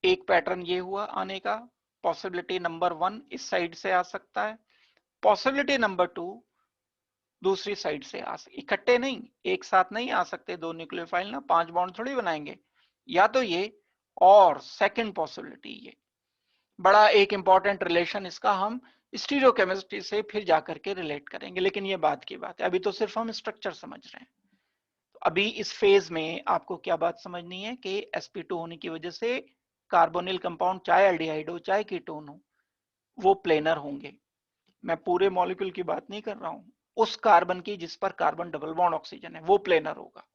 एक पैटर्न ये हुआ आने का। पॉसिबिलिटी नंबर 1 इस साइड से आ सकता है, पॉसिबिलिटी नंबर 2 दूसरी साइड से आ सकते, इकट्ठे नहीं, एक साथ नहीं आ सकते दो न्यूक्लियोफाइल ना, 5 बॉन्ड थोड़ी बनाएंगे। या तो ये, और सेकंड पॉसिबिलिटी ये। बड़ा एक इंपॉर्टेंट रिलेशन इसका हम स्टीरियोकेमिस्ट्री से फिर जाकर के रिलेट करेंगे, लेकिन ये बात की बात है, अभी तो सिर्फ हम स्ट्रक्चर समझ रहे हैं। तो अभी इस फेज में आपको क्या बात समझनी है कि sp2 होने की वजह से कार्बोनिल कंपाउंड, चाहे एल्डिहाइड हो चाहे कीटोन हो, वो प्लेनर होंगे। मैं पूरे मॉलिक्यूल की बात नहीं कर रहा हूं, उस कार्बन की जिस पर कार्बन डबल बॉन्ड ऑक्सीजन है, वो प्लेनर होगा।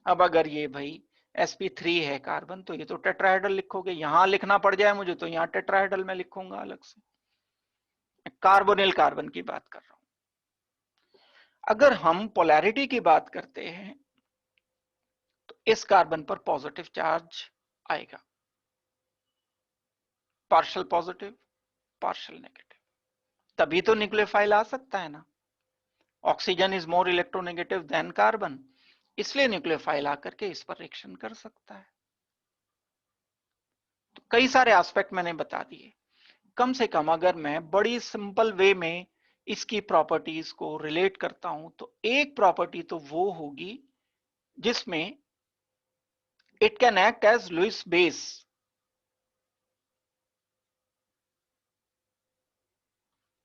अब अगर ये भाई sp3 है कार्बन, तो ये तो टेट्राहेड्रल लिखोगे, यहां लिखना पड़ जाए मुझे तो यहां टेट्राहेड्रल में लिखूंगा अलग से। कार्बोनिल कार्बन की बात कर रहा हूं। अगर हम पोलैरिटी की बात करते हैं तो इस कार्बन पर पॉजिटिव चार्ज आएगा, पार्शियल पॉजिटिव, पार्शियल नेगेटिव, तभी तो न्यूक्लियोफाइल आ सकता है ना। Oxygen is more electronegative than carbon, इसलिए न्यूक्लियोफाइल आकर के इस पर रिएक्शन कर सकता है। तो कई सारे एस्पेक्ट मैंने बता दिए। कम से कम अगर मैं बड़ी सिंपल वे में इसकी प्रॉपर्टीज को रिलेट करता हूं तो एक प्रॉपर्टी तो वो होगी जिसमें it can act as Lewis base,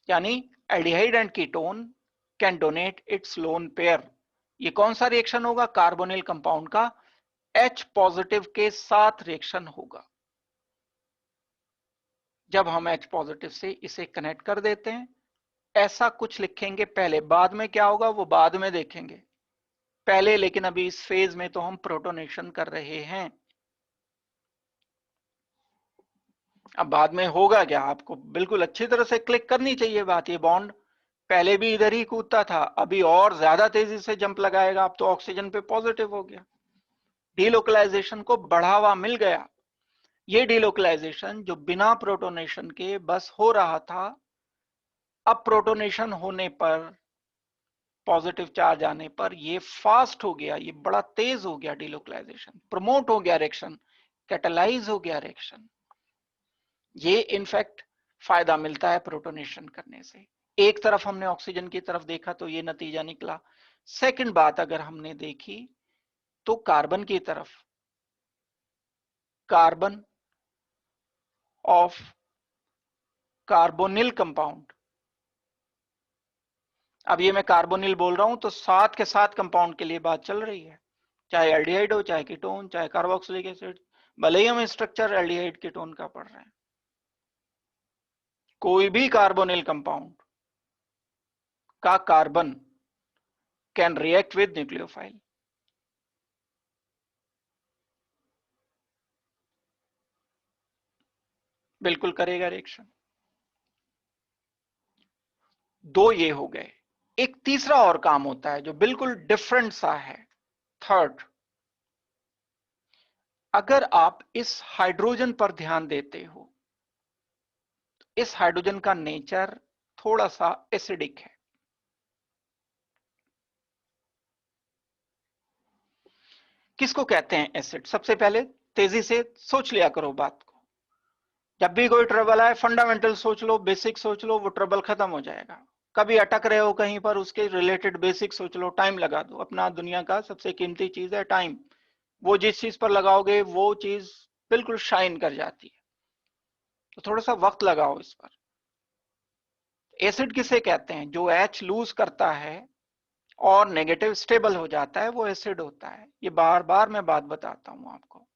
यानी aldehyde and ketone can donate its lone pair. ये कौन सा रिएक्शन होगा? कार्बोनिल कंपाउंड का H पॉजिटिव के साथ रिएक्शन होगा। जब हम H पॉजिटिव से इसे कनेक्ट कर देते हैं, ऐसा कुछ लिखेंगे पहले, बाद में क्या होगा वो बाद में देखेंगे। पहले लेकिन अभी इस फेज में तो हम प्रोटोनेशन कर रहे हैं। अब बाद में होगा क्या, आपको बिल्कुल अच्छी तरह से क्लिक करनी चाहिए बात। ये बॉन्ड पहले भी इधर ही कूदता था, अभी और ज्यादा तेजी से जंप लगाएगा। अब तो ऑक्सीजन पे पॉजिटिव हो गया, डीलोकलाइजेशन को बढ़ावा मिल गया। ये डीलोकलाइजेशन जो बिना प्रोटोनेशन के बस हो रहा था, अब प्रोटोनेशन होने पर, पॉजिटिव चार्ज आने पर ये फास्ट हो गया, ये बड़ा तेज हो गया डीलोकलाइजेशन, प्रमोट हो गया रिएक्शन, कैटलाइज हो गया रिएक्शन। ये इनफैक्ट फायदा मिलता है प्रोटोनेशन करने से। एक तरफ हमने ऑक्सीजन की तरफ देखा तो ये नतीजा निकला। सेकंड बात अगर हमने देखी तो कार्बन की तरफ, कार्बन ऑफ कार्बोनिल कंपाउंड, अब ये मैं कार्बोनिल बोल रहा हूं तो साथ के साथ कंपाउंड के लिए बात चल रही है, चाहे एल्डिहाइड हो, चाहे कीटोन, चाहे कार्बोक्सिलिक एसिड, भले ही हम स्ट्रक्चर एल्डिहाइड कीटोन का पढ़ रहे हैं। कोई भी कार्बोनिल कंपाउंड का carbon can react with nucleophile. बिल्कुल करेगा रिएक्शन। दो ये हो गए। एक तीसरा और काम होता है जो बिल्कुल डिफरेंट सा है, थर्ड। अगर आप इस हाइड्रोजन पर ध्यान देते हो, इस हाइड्रोजन का नेचर थोड़ा सा एसिडिक है। किसको कहते हैं एसिड? सबसे पहले तेजी से सोच लिया करो बात को। जब भी कोई ट्रबल आए, फंडामेंटल सोच लो, बेसिक सोच लो, वो ट्रबल खत्म हो जाएगा। कभी अटक रहे हो कहीं पर, उसके रिलेटेड बेसिक सोच लो, टाइम लगा दो। अपना दुनिया का सबसे कीमती चीज है टाइम। वो जिस चीज पर लगाओगे वो चीज बिल्कुल शाइन कर जाती है। तो थोड़ा सा वक्त लगाओ इस पर। एसिड किसे कहते हैं? जो H लूज करता है और नेगेटिव स्टेबल हो जाता है, वो एसिड होता है। ये बार बार मैं बात बताता हूं आपको।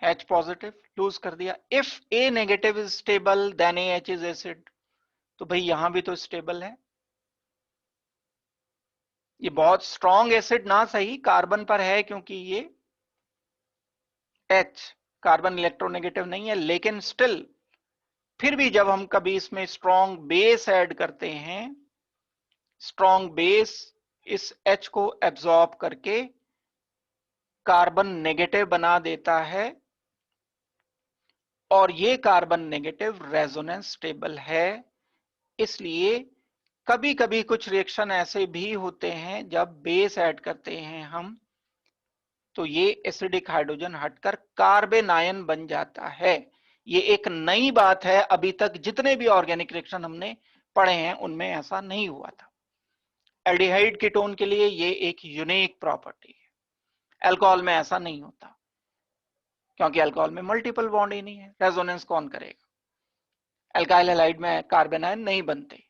H पॉजिटिव लूज कर दिया, if A negative is stable then AH is acid. तो भाई यहां भी तो स्टेबल है। ये बहुत स्ट्रॉन्ग एसिड ना सही कार्बन पर है, क्योंकि ये H कार्बन इलेक्ट्रोनेगेटिव नहीं है, लेकिन स्टिल फिर भी जब हम कभी इसमें स्ट्रॉन्ग बेस ऐड करते हैं, स्ट्रॉन्ग बेस इस H को एब्जॉर्ब करके कार्बन नेगेटिव बना देता है, और ये कार्बन नेगेटिव रेजोनेंस स्टेबल है। इसलिए कभी कभी कुछ रिएक्शन ऐसे भी होते हैं जब बेस ऐड करते हैं हम, तो ये एसिडिक हाइड्रोजन हटकर कार्बेनायन बन जाता है। ये एक नई बात है, अभी तक जितने भी ऑर्गेनिक रिएक्शन हमने पढ़े हैं उनमें ऐसा नहीं हुआ था। एल्डिहाइड कीटोन के लिए ये एक यूनिक प्रॉपर्टी है। अल्कोहल में ऐसा नहीं होता, क्योंकि अल्कोहल में मल्टीपल बॉन्ड ही नहीं है, रेजोनेंस कौन करेगा? अल्काइल हैलाइड में कार्बेनायन नहीं बनते,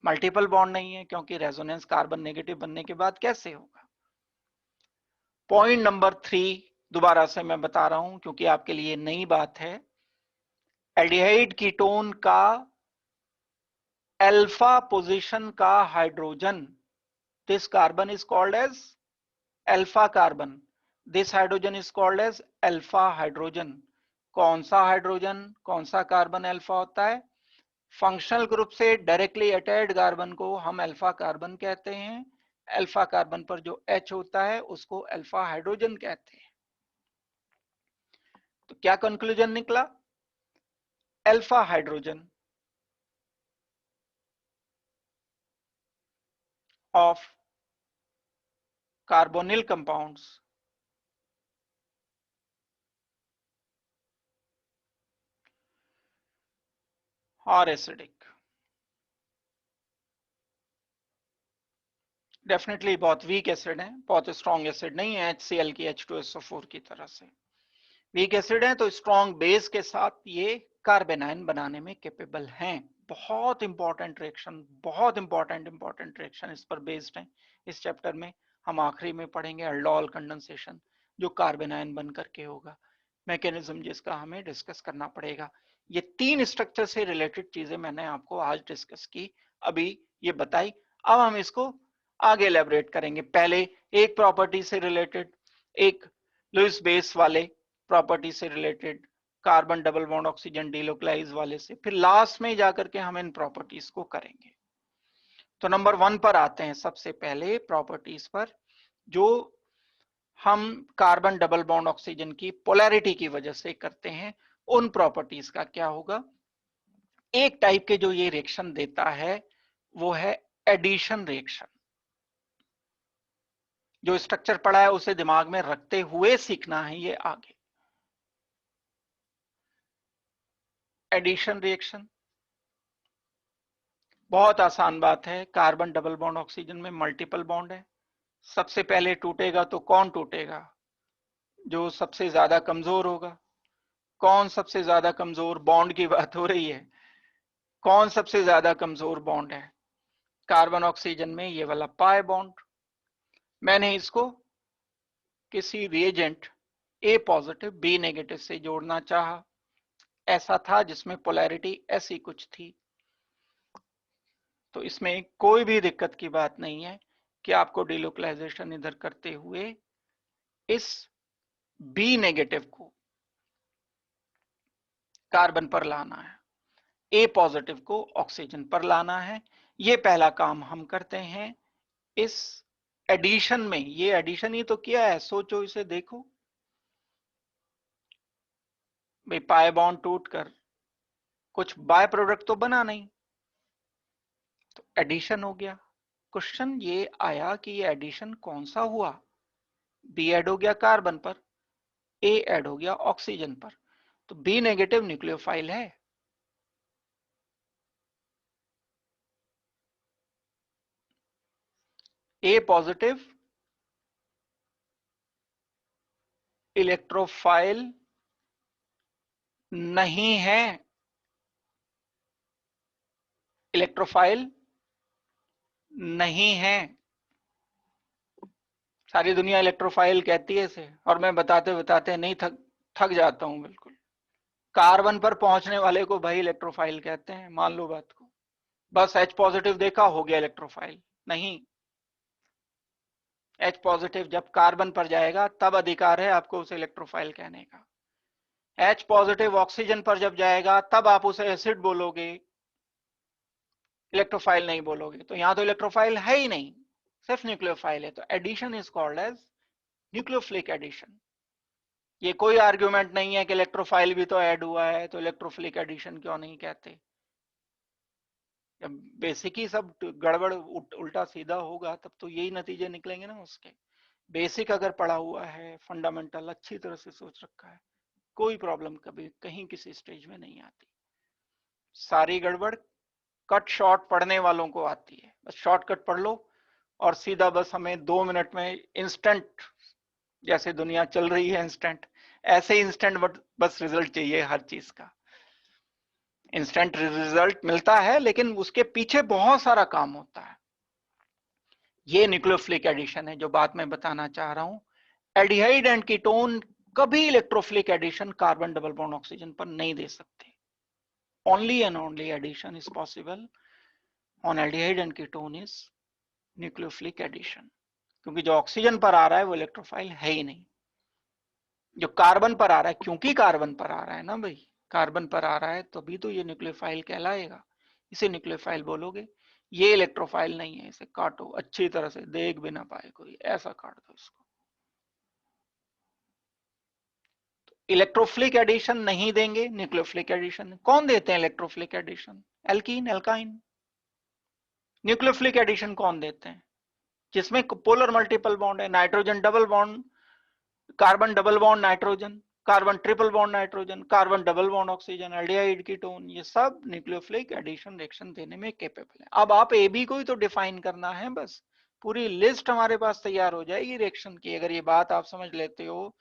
मल्टीपल बॉन्ड नहीं है, क्योंकि रेजोनेंस कार्बन नेगेटिव बनने के बाद कैसे होगा? पॉइंट नंबर 3 दोबारा से मैं बता रहा हूं क्योंकि आपके लिए नई बात है। एल्डिहाइड कीटोन का अल्फा पोजीशन का hydrogen, this carbon is called as alpha carbon, this hydrogen is called as alpha hydrogen. कौन सा हाइड्रोजन, कौन सा कार्बन अल्फा होता है? फंक्शनल ग्रुप से डायरेक्टली अटैच्ड कार्बन को हम अल्फा कार्बन कहते हैं। अल्फा कार्बन पर जो H होता है उसको अल्फा हाइड्रोजन कहते हैं। तो क्या कंक्लूजन निकला? Alpha hydrogen of carbonyl compounds are acidic। Definitely बहुत वीक एसिड है, बहुत स्ट्रॉन्ग एसिड नहीं है HCl की H2SO4 की तरह से। वीक एसिड है तो स्ट्रॉन्ग बेस के साथ ये कार्बेनाइन बनाने में कैपेबल हैं। बहुत इंपॉर्टेंट रिएक्शन, बहुत इंपॉर्टेंट रिएक्शन इस पर बेस्ड है। इस चैप्टर में हम आखिरी में पढ़ेंगे अल्डोल कंडेंसेशन, जो कार्बेनाइन बन करके होगा। मैकेनिज्म जिसका हमें डिस्कस करना पड़ेगा। ये 3 स्ट्रक्चर से रिलेटेड चीजें मैंने आपको आज डिस्कस की, अभी ये बताई। अब हम इसको आगे एलेबरेट करेंगे। पहले एक प्रॉपर्टी से रिलेटेड, एक लुईस बेस वाले प्रॉपर्टी से related, carbon double bond oxygen delocalise वाले से, फिर लास्ट में जाकर के हम इन प्रॉपर्टीज को करेंगे। तो नंबर 1 पर आते हैं, सबसे पहले प्रॉपर्टीज पर जो हम कार्बन डबल बॉन्ड ऑक्सीजन की पोलैरिटी की वजह से करते हैं। उन प्रॉपर्टीज का क्या होगा? एक टाइप के जो ये रिएक्शन देता है वो है एडिशन रिएक्शन। जो स्ट्रक्चर पढ़ा है उसे दिमाग में रखते हुए सीखना है ये आगे। एडिशन रिएक्शन बहुत आसान बात है। कार्बन डबल बॉन्ड ऑक्सीजन में मल्टीपल बॉन्ड है, सबसे पहले टूटेगा तो कौन टूटेगा? जो सबसे ज्यादा कमजोर होगा। कौन सबसे ज्यादा कमजोर? बॉन्ड की बात हो रही है। कौन सबसे ज्यादा कमजोर बॉन्ड है? कार्बन ऑक्सीजन में ये वाला पाई बॉन्ड। मैंने इसको किसी reagent A positive B negative से जोड़ना चाहा, ऐसा था जिसमें पोलैरिटी ऐसी कुछ थी। तो इसमें कोई भी दिक्कत की बात नहीं है कि आपको डिलोकलाइजेशन इधर करते हुए इस बी नेगेटिव को कार्बन पर लाना है, ए पॉजिटिव को ऑक्सीजन पर लाना है। ये पहला काम हम करते हैं इस एडिशन में। ये एडिशन ही तो किया है, सोचो इसे, देखो भाई, पाई बॉन्ड टूट कर कुछ बाय प्रोडक्ट तो बना नहीं, तो एडिशन हो गया। क्वेश्चन ये आया कि ये एडिशन कौन सा हुआ? बी ऐड हो गया कार्बन पर, ए ऐड हो गया ऑक्सीजन पर, तो बी नेगेटिव न्यूक्लियोफाइल है। ए पॉजिटिव इलेक्ट्रोफाइल नहीं है। इलेक्ट्रोफाइल नहीं है। सारी दुनिया इलेक्ट्रोफाइल कहती है इसे, और मैं बताते बताते नहीं थक जाता हूं बिल्कुल। कार्बन पर पहुंचने वाले को भाई इलेक्ट्रोफाइल कहते हैं, मान लो बात को। बस H पॉजिटिव देखा हो गया इलेक्ट्रोफाइल नहीं। H पॉजिटिव जब कार्बन पर जाएगा तब अधिकार है आपको उसे इलेक्ट्रोफाइल कहने का। H पॉजिटिव ऑक्सीजन पर जब जाएगा तब आप उसे एसिड बोलोगे, इलेक्ट्रोफाइल नहीं बोलोगे। तो यहां तो इलेक्ट्रोफाइल है ही नहीं, सिर्फ न्यूक्लियोफाइल है। तो addition is called as nucleophilic addition. ये कोई आर्ग्यूमेंट नहीं है कि इलेक्ट्रोफाइल भी तो ऐड हुआ है, तो इलेक्ट्रोफिलिक एडिशन क्यों नहीं कहते। जब बेसिक ही सब गड़बड़ उल्टा सीधा होगा तब तो यही नतीजे निकलेंगे ना उसके। बेसिक अगर पढ़ा हुआ है, फंडामेंटल अच्छी तरह से सोच रखा है, कोई प्रॉब्लम कभी कहीं किसी स्टेज में नहीं आती। सारी गड़बड़ कट शॉर्ट पढ़ने वालों को आती है। बस शॉर्टकट पढ़ लो और सीधा बस हमें 2 मिनट में इंस्टेंट, जैसे दुनिया चल रही है इंस्टेंट, ऐसे इंस्टेंट बस रिजल्ट चाहिए हर चीज का। इंस्टेंट रिजल्ट मिलता है लेकिन उसके पीछे बहुत सारा काम होता है। ये न्यूक्लियोफिलिक एडिशन है जो बात मैं बताना चाह रहा हूं। एल्डिहाइड एंड कीटोन कभी electrophilic addition carbon double bond oxygen पर नहीं दे सकते। only and only addition is possible on aldehyde and ketone is nucleophilic addition, क्योंकि जो ऑक्सीजन पर आ रहा है वो इलेक्ट्रोफाइल है ही नहीं। जो कार्बन पर आ रहा है, क्योंकि कार्बन पर आ रहा है ना भाई, कार्बन पर आ रहा है तभी तो ये न्यूक्लियोफाइल कहलाएगा, इसे न्यूक्लियोफाइल बोलोगे। ये इलेक्ट्रोफाइल नहीं है, इसे काटो अच्छी तरह से, देख भी ना पाए कोई, ऐसा काट दो इसको। इलेक्ट्रोफिलिक एडिशन नहीं देंगे, न्यूक्लियोफिलिक एडिशन कौन देते हैं? Electrophilic addition alkene, alkyne. Nucleophilic addition कौन देते हैं? जिसमें पोलर मल्टीपल बॉन्ड है, nitrogen double bond, carbon double bond nitrogen, carbon triple bond nitrogen, carbon double bond oxygen, aldehyde ketone, ये सब न्यूक्लियोफिलिक एडिशन रिएक्शन देने में कैपेबल है। अब आप ए बी को ही तो डिफाइन करना है, बस पूरी लिस्ट हमारे पास तैयार हो जाएगी रिएक्शन की। अगर ये बात आप समझ लेते हो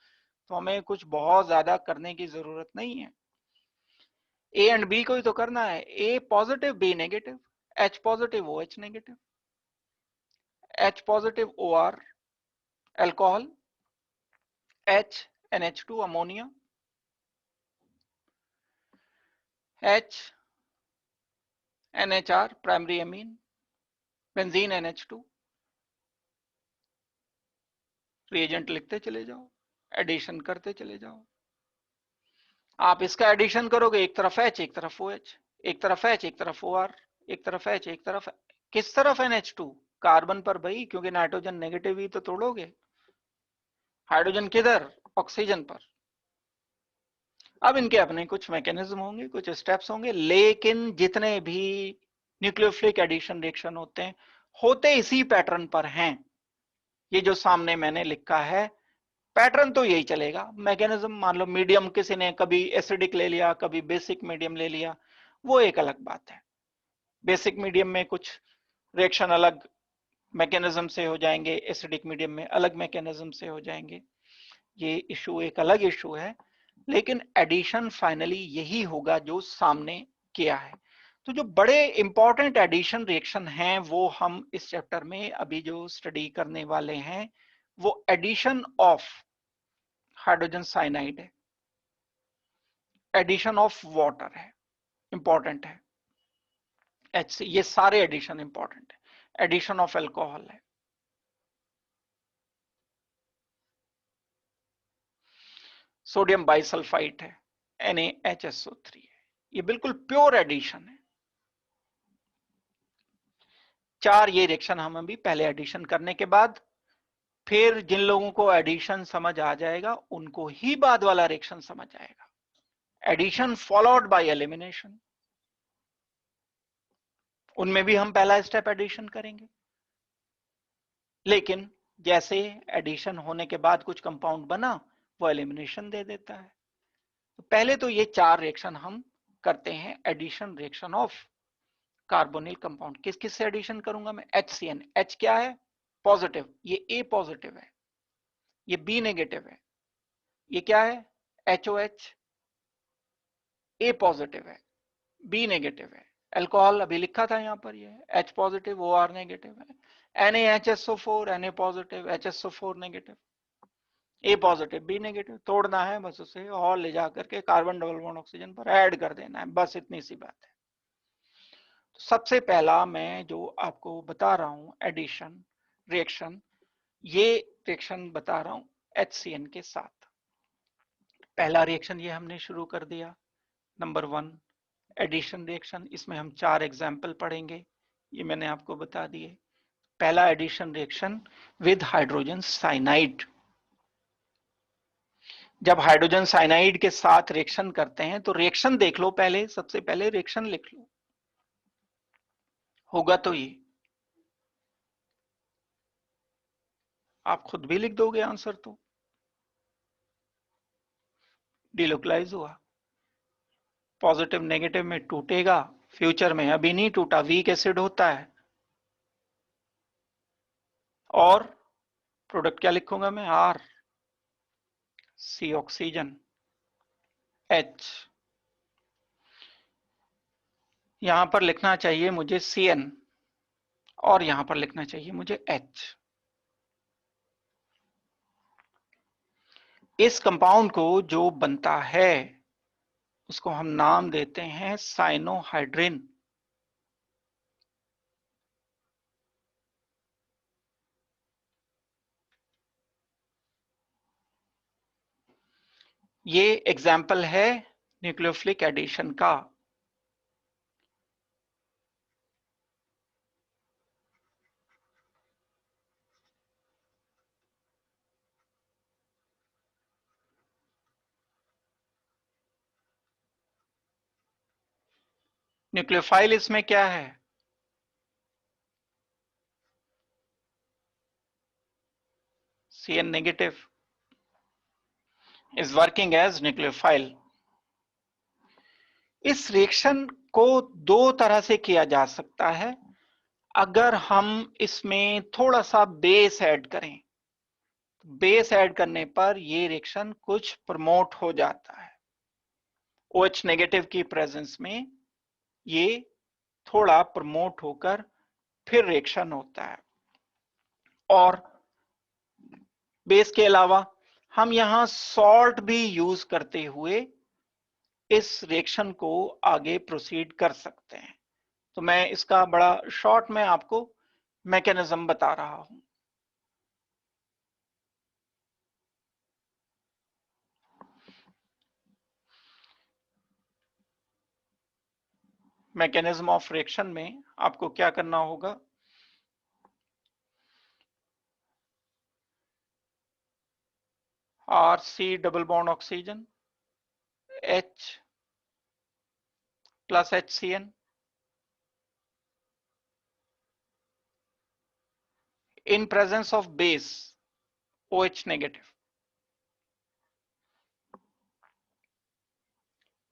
तो हमें कुछ बहुत ज्यादा करने की जरूरत नहीं है। ए एंड बी को ही तो करना है, A positive B negative, H positive O H negative, H positive O R alcohol, H NH2 ammonia, H NHR primary amine, benzene NH2। Reagent लिखते चले जाओ, एडिशन करते चले जाओ। आप इसका एडिशन करोगे, एक तरफ H एक तरफ OH, एक तरफ H एक तरफ OR, एक तरफ H एक तरफ, किस तरफ NH2? कार्बन पर भाई, क्योंकि नाइट्रोजन नेगेटिव ही तो तोड़ोगे। हाइड्रोजन किधर? ऑक्सीजन पर। अब इनके अपने कुछ मैकेनिज्म होंगे, कुछ स्टेप्स होंगे, लेकिन जितने भी न्यूक्लियोफिलिक एडिशन रिएक्शन होते इसी पैटर्न पर हैं। ये जो सामने मैंने लिखा है पैटर्न तो यही चलेगा। मैकेनिज्म मान लो मीडियम किसी ने कभी एसिडिक ले लिया, कभी बेसिक मीडियम ले लिया, वो एक अलग बात है। बेसिक मीडियम में कुछ रिएक्शन अलग मैकेनिज्म से हो जाएंगे, एसिडिक मीडियम में अलग मैकेनिज्म से हो जाएंगे। ये इशू एक अलग इशू है, लेकिन एडिशन फाइनली यही होगा जो सामने किया है। तो जो बड़े इंपॉर्टेंट एडिशन रिएक्शन हैं वो हम इस चैप्टर में अभी जो स्टडी करने वाले हैं वो एडिशन ऑफ हाइड्रोजन साइनाइड है। एडिशन ऑफ वाटर है, इंपॉर्टेंट है। HC, ये सारे एडिशन इंपॉर्टेंट है। एडिशन ऑफ अल्कोहल है, सोडियम बाइसल्फाइट है, NaHSO3 है, ये बिल्कुल प्योर एडिशन है। चार ये रिएक्शन हम अभी पहले एडिशन करने के बाद, फिर जिन लोगों को एडिशन समझ आ जाएगा उनको ही बाद वाला रिएक्शन समझ आएगा। एडिशन फॉलोड बाय एलिमिनेशन, उनमें भी हम पहला स्टेप एडिशन करेंगे, लेकिन जैसे एडिशन होने के बाद कुछ कंपाउंड बना वो एलिमिनेशन दे देता है। तो पहले तो ये चार रिएक्शन हम करते हैं, addition reaction of carbonyl compound. किस किस से एडिशन करूंगा मैं? HCN, H क्या है? पॉजिटिव, ये A पॉजिटिव है, ये B नेगेटिव है, ये क्या है? HOH, A पॉजिटिव है, B नेगेटिव है। अल्कोहल अभी लिखा था यहाँ पर, ये H पॉजिटिव, OR नेगेटिव है। NaHSO4, Na positive, HSO4 negative, A positive, B negative. तोड़ना है बस उसे और ले जा करके कार्बन डबल बॉन्ड ऑक्सीजन पर ऐड कर देना है, बस इतनी सी बात है। तो सबसे पहला मैं जो आपको बता रहा हूं एडिशन रिएक्शन, ये रिएक्शन बता रहा हूं HCN के साथ। पहला रिएक्शन ये हमने शुरू कर दिया, नंबर 1 एडिशन रिएक्शन। इसमें हम 4 एग्जाम्पल पढ़ेंगे, ये मैंने आपको बता दिए। पहला addition reaction with hydrogen cyanide. जब हाइड्रोजन साइनाइड के साथ रिएक्शन करते हैं तो रिएक्शन देख लो पहले, सबसे पहले रिएक्शन लिख लो, होगा तो ये आप खुद भी लिख दोगे आंसर। तो डिलोकलाइज हुआ, पॉजिटिव नेगेटिव में टूटेगा, फ्यूचर में, अभी नहीं टूटा, वीक एसिड होता है। और प्रोडक्ट क्या लिखूंगा मैं? R, C ऑक्सीजन, H, यहां पर लिखना चाहिए मुझे CN और यहां पर लिखना चाहिए मुझे H। इस कंपाउंड को जो बनता है उसको हम नाम देते हैं साइनोहाइड्रिन। ये एग्जाम्पल है न्यूक्लियोफिलिक एडिशन का। न्यूक्लियोफाइल इसमें क्या है? CN negative is working as nucleophile। इस रिएक्शन को दो तरह से किया जा सकता है। अगर हम इसमें थोड़ा सा बेस ऐड करें, बेस ऐड करने पर ये रिएक्शन कुछ प्रमोट हो जाता है। OH नेगेटिव की प्रेजेंस में ये थोड़ा प्रमोट होकर फिर रिएक्शन होता है। और बेस के अलावा हम यहां सॉल्ट भी यूज करते हुए इस रिएक्शन को आगे प्रोसीड कर सकते हैं। तो मैं इसका बड़ा शॉर्ट में आपको मैकेनिज्म बता रहा हूं। मैकेनिज्म ऑफ रिएक्शन में आपको क्या करना होगा? RC double bond oxygen, H plus HCN, in presence of base OH negative.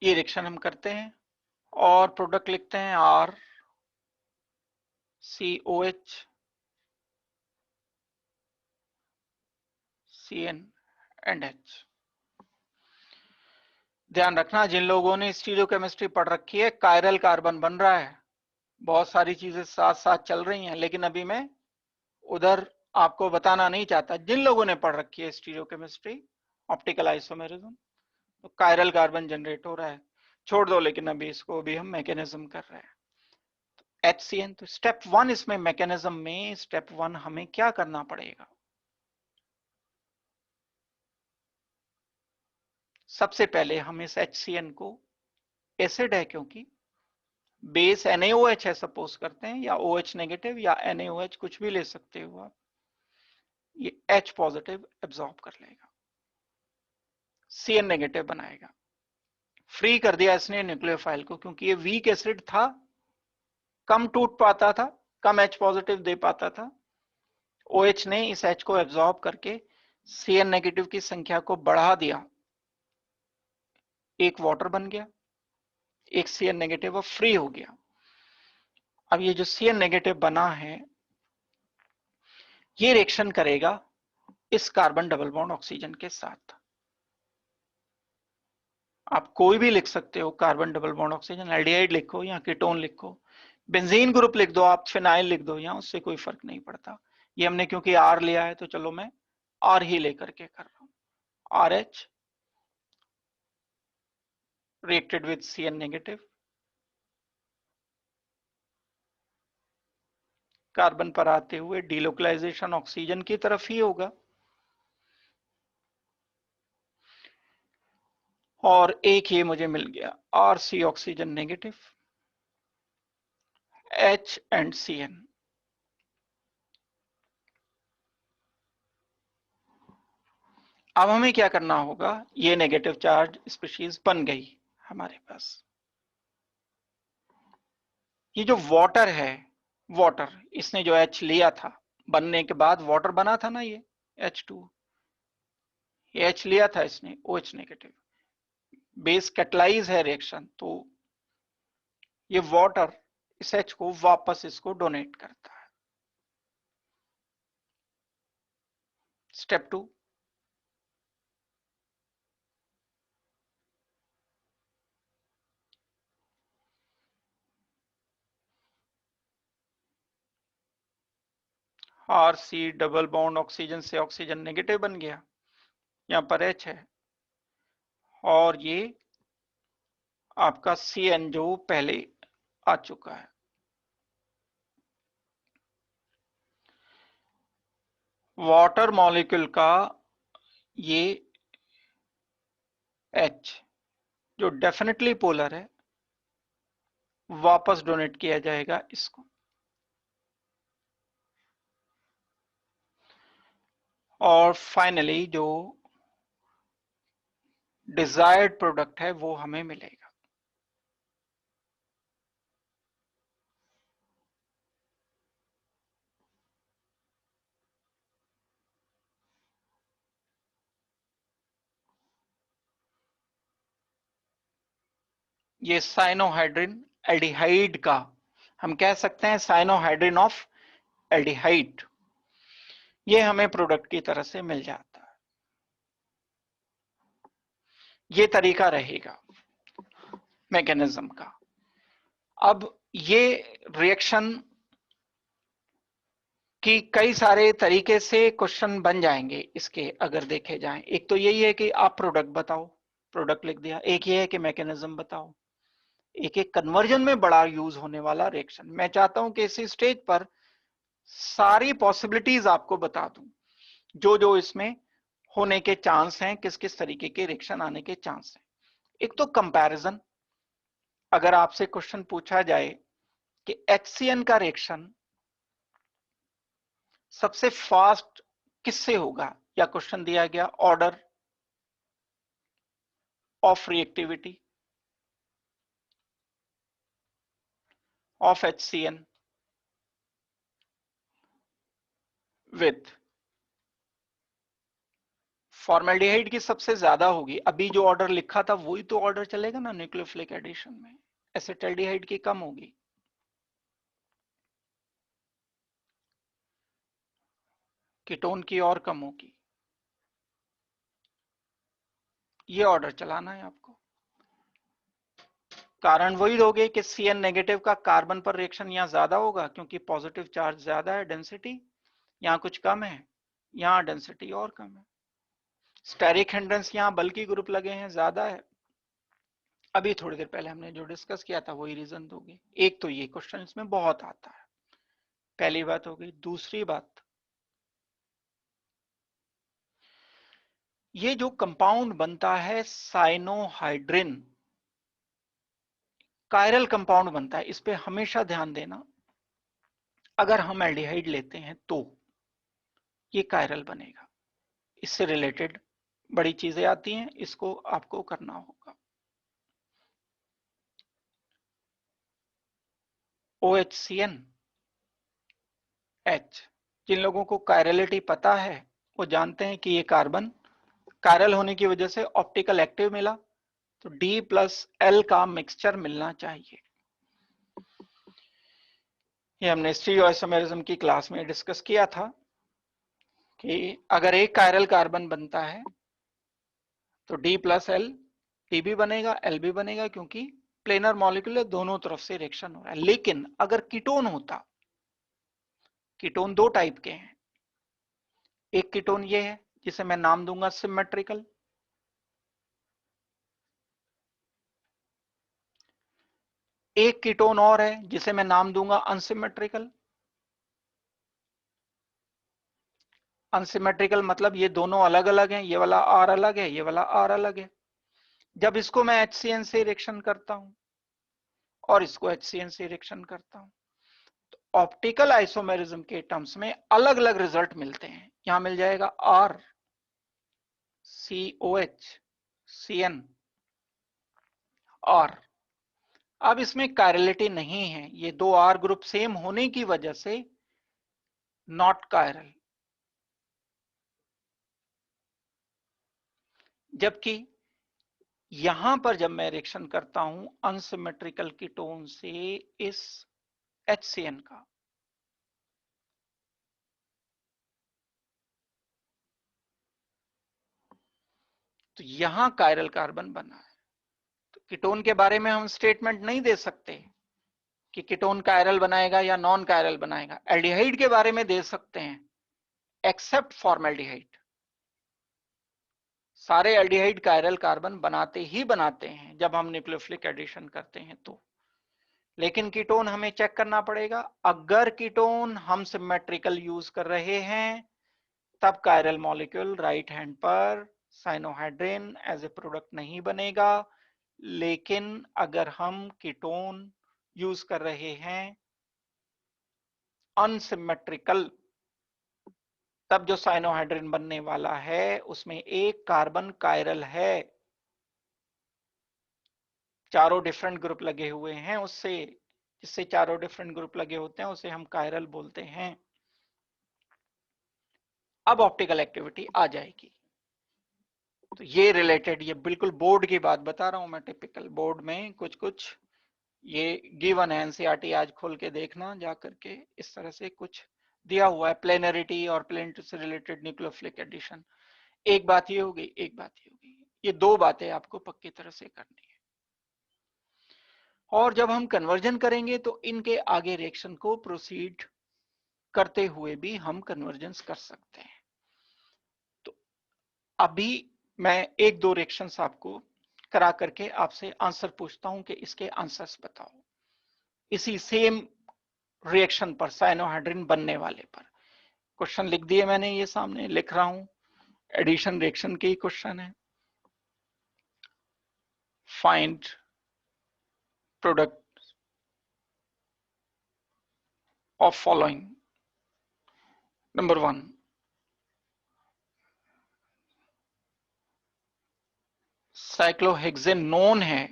ये रिएक्शन हम करते हैं और प्रोडक्ट लिखते हैं R COH CN and H। ध्यान रखना, जिन लोगों ने स्टीरियोकेमिस्ट्री पढ़ रखी है, कायरल कार्बन बन रहा है, बहुत सारी चीजें साथ साथ चल रही हैं, लेकिन अभी मैं उधर आपको बताना नहीं चाहता। जिन लोगों ने पढ़ रखी है स्टीरियोकेमिस्ट्री, ऑप्टिकल आइसोमेरिज्म, तो कायरल कार्बन जनरेट हो रहा है, छोड़ दो, लेकिन अभी इसको भी हम मैकेनिज्म कर रहे हैं। HCN, तो स्टेप 1 इसमें मैकेनिज्म में, स्टेप 1 हमें क्या करना पड़ेगा? सबसे पहले हम इस HCN को, एसिड है क्योंकि, बेस NaOH है सपोज करते हैं, या OH नेगेटिव या NaOH कुछ भी ले सकते हो आप, ये H पॉजिटिव एब्जॉर्ब कर लेगा, CN नेगेटिव बनाएगा। फ्री कर दिया इसने न्यूक्लियोफाइल को, क्योंकि ये वीक एसिड था, कम टूट पाता था, कम H पॉजिटिव दे पाता था। OH ने इस H को एब्जॉर्ब करके CN नेगेटिव की संख्या को बढ़ा दिया, एक वाटर बन गया, एक CN नेगेटिव अब फ्री हो गया। अब ये जो CN नेगेटिव बना है, ये रिएक्शन करेगा इस कार्बन डबल बॉन्ड ऑक्सीजन के साथ। आप कोई भी लिख सकते हो, carbon double bond oxygen, aldehyde लिखो या कीटोन लिखो, बेंजीन ग्रुप लिख दो, आप फिनाइल लिख दो, या उससे कोई फर्क नहीं पड़ता। ये हमने क्योंकि R लिया है तो चलो मैं R ही लेकर के कर रहा हूं। RH reacted with CN negative, carbon पर आते हुए डिलोकलाइजेशन ऑक्सीजन की तरफ ही होगा, और एक ये मुझे मिल गया RC oxygen negative, H and CN। अब हमें क्या करना होगा, ये नेगेटिव चार्ज स्पीशीज बन गई हमारे पास। ये जो वाटर है, वाटर इसने जो H लिया था, बनने के बाद वाटर बना था ना, ये H2, ये H लिया था इसने, OH नेगेटिव, बेस कैटलाइज है रिएक्शन, तो ये वाटर इस H को वापस इसको डोनेट करता है। Step 2, RC double bond oxygen से ऑक्सीजन नेगेटिव बन गया, यहां पर H है, और ये आपका CN जो पहले आ चुका है। वाटर मॉलिक्यूल का ये H जो डेफिनेटली पोलर है, वापस डोनेट किया जाएगा इसको, और फाइनली जो डिजायर्ड प्रोडक्ट है वो हमें मिलेगा। ये साइनोहाइड्रिन एल्डिहाइड का, हम कह सकते हैं साइनोहाइड्रिन ऑफ एल्डिहाइड, ये हमें प्रोडक्ट की तरह से मिल जाता है। ये तरीका रहेगा मैकेनिज्म का। अब ये रिएक्शन कि कई सारे तरीके से क्वेश्चन बन जाएंगे इसके, अगर देखे जाएं। एक तो यही है कि आप प्रोडक्ट बताओ, प्रोडक्ट लिख दिया। एक ये है कि मैकेनिज्म बताओ। एक एक कन्वर्जन में बड़ा यूज होने वाला रिएक्शन। मैं चाहता हूं कि इसी स्टेज पर सारी पॉसिबिलिटीज आपको बता दूं, जो जो इसमें होने के चांस हैं, किस किस तरीके के रिएक्शन आने के चांस हैं। एक तो कंपैरिजन, अगर आपसे क्वेश्चन पूछा जाए कि HCN का रिएक्शन सबसे फास्ट किससे होगा, या क्वेश्चन दिया गया order of reactivity of HCN with formaldehyde की सबसे ज्यादा होगी। अभी जो ऑर्डर लिखा था वही तो ऑर्डर चलेगा ना न्यूक्लियोफिलिक एडिशन में। एसिटाल्डिहाइड की कम होगी, कीटोन की और कम होगी। ये ऑर्डर चलाना है आपको। कारण वही दोगे कि CN नेगेटिव का कार्बन पर रिएक्शन यहाँ ज्यादा होगा, क्योंकि पॉजिटिव चार्ज ज्यादा है, डेंसिटी यहाँ कुछ कम है, यहाँ डेंसिटी और कम है। स्टेरिक हिंड्रेंस यहाँ बल्कि ग्रुप लगे हैं, ज्यादा है। अभी थोड़ी देर पहले हमने जो डिस्कस किया था वही रीजन दोगे। एक तो ये क्वेश्चन इसमें बहुत आता है, पहली बात हो गई। दूसरी बात, ये जो कंपाउंड बनता है साइनोहाइड्रिन, कायरल कंपाउंड बनता है, इस पे हमेशा ध्यान देना। अगर हम एल्डिहाइड लेते हैं तो ये कायरल बनेगा। इससे रिलेटेड बड़ी चीजें आती हैं, इसको आपको करना होगा। OHCN H, जिन लोगों को कायरलिटी पता है वो जानते हैं कि ये कार्बन कायरल होने की वजह से ऑप्टिकल एक्टिव मिला, तो D+L का मिक्सचर मिलना चाहिए। ये हमने स्टीरियोआइसोमेरिज्म की क्लास में डिस्कस किया था कि अगर एक कायरल कार्बन बनता है तो D+L, D भी बनेगा L भी बनेगा, क्योंकि प्लेनर मॉलिक्यूल दोनों तरफ से रिएक्शन हो रहा है। लेकिन अगर कीटोन होता, कीटोन दो टाइप के हैं। एक कीटोन ये है जिसे मैं नाम दूंगा सिमेट्रिकल, एक कीटोन और है जिसे मैं नाम दूंगा अनसिमेट्रिकल। अनसिमेट्रिकल मतलब ये दोनों अलग अलग हैं, ये वाला R अलग है, ये वाला R अलग है। जब इसको मैं HCN से रिएक्शन करता हूं और इसको HCN से रिएक्शन करता हूं, तो ऑप्टिकल आइसोमेरिज्म के टर्म्स में अलग अलग रिजल्ट मिलते हैं। यहां मिल जाएगा R COH CN R। अब इसमें कायरलिटी नहीं है, ये दो R ग्रुप सेम होने की वजह से नॉट कायरल। जबकि यहां पर जब मैं रिएक्शन करता हूं अनसिमेट्रिकल कीटोन से इस HCN का, तो यहां कायरल कार्बन बना है। तो कीटोन के बारे में हम स्टेटमेंट नहीं दे सकते कि कीटोन कायरल बनाएगा या नॉन कायरल बनाएगा। एल्डिहाइड के बारे में दे सकते हैं, एक्सेप्ट फॉर्मेल्डिहाइड। सारे एल्डिहाइड कायरल कार्बन बनाते ही बनाते हैं जब हम न्यूक्लियोफिलिक एडिशन करते हैं तो। लेकिन कीटोन हमें चेक करना पड़ेगा। अगर कीटोन हम सिमेट्रिकल यूज कर रहे हैं तब कायरल मॉलिक्यूल राइट हैंड पर साइनोहाइड्रिन एज ए प्रोडक्ट नहीं बनेगा। लेकिन अगर हम कीटोन यूज कर रहे हैं अनसिमेट्रिकल, तब जो साइनोहाइड्रिन बनने वाला है उसमें एक कार्बन कायरल है, चारों डिफरेंट ग्रुप लगे हुए हैं उससे, जिससे चारों डिफरेंट ग्रुप लगे होते हैं उसे हम कायरल बोलते हैं। अब ऑप्टिकल एक्टिविटी आ जाएगी। तो ये रिलेटेड, ये बिल्कुल बोर्ड की बात बता रहा हूं मैं, टिपिकल बोर्ड में कुछ कुछ ये गिवन है। एनसीईआरटी आज खोल के देखना जा करके, इस तरह से कुछ दिया हुआ है, प्लेनरिटी और प्लेनरिटी से रिलेटेड न्यूक्लियोफिलिक एडिशन। एक बात ये होगी, एक बात ये होगी, ये दो बातें आपको पक्की तरह से करनी है। और जब हम कन्वर्जन करेंगे तो इनके आगे रिएक्शन को प्रोसीड करते हुए भी हम कन्वर्जेंस कर सकते हैं। तो अभी मैं एक दो रिएक्शंस आपको करा करके आपसे आंसर पूछता हूं कि इसके आंसर्स बताओ। इसी सेम रिएक्शन पर, साइनोहाइड्रिन बनने वाले पर क्वेश्चन लिख दिए मैंने, ये सामने लिख रहा हूं। एडिशन रिएक्शन के ही क्वेश्चन है। Find product of following. Number 1, cyclohexane known है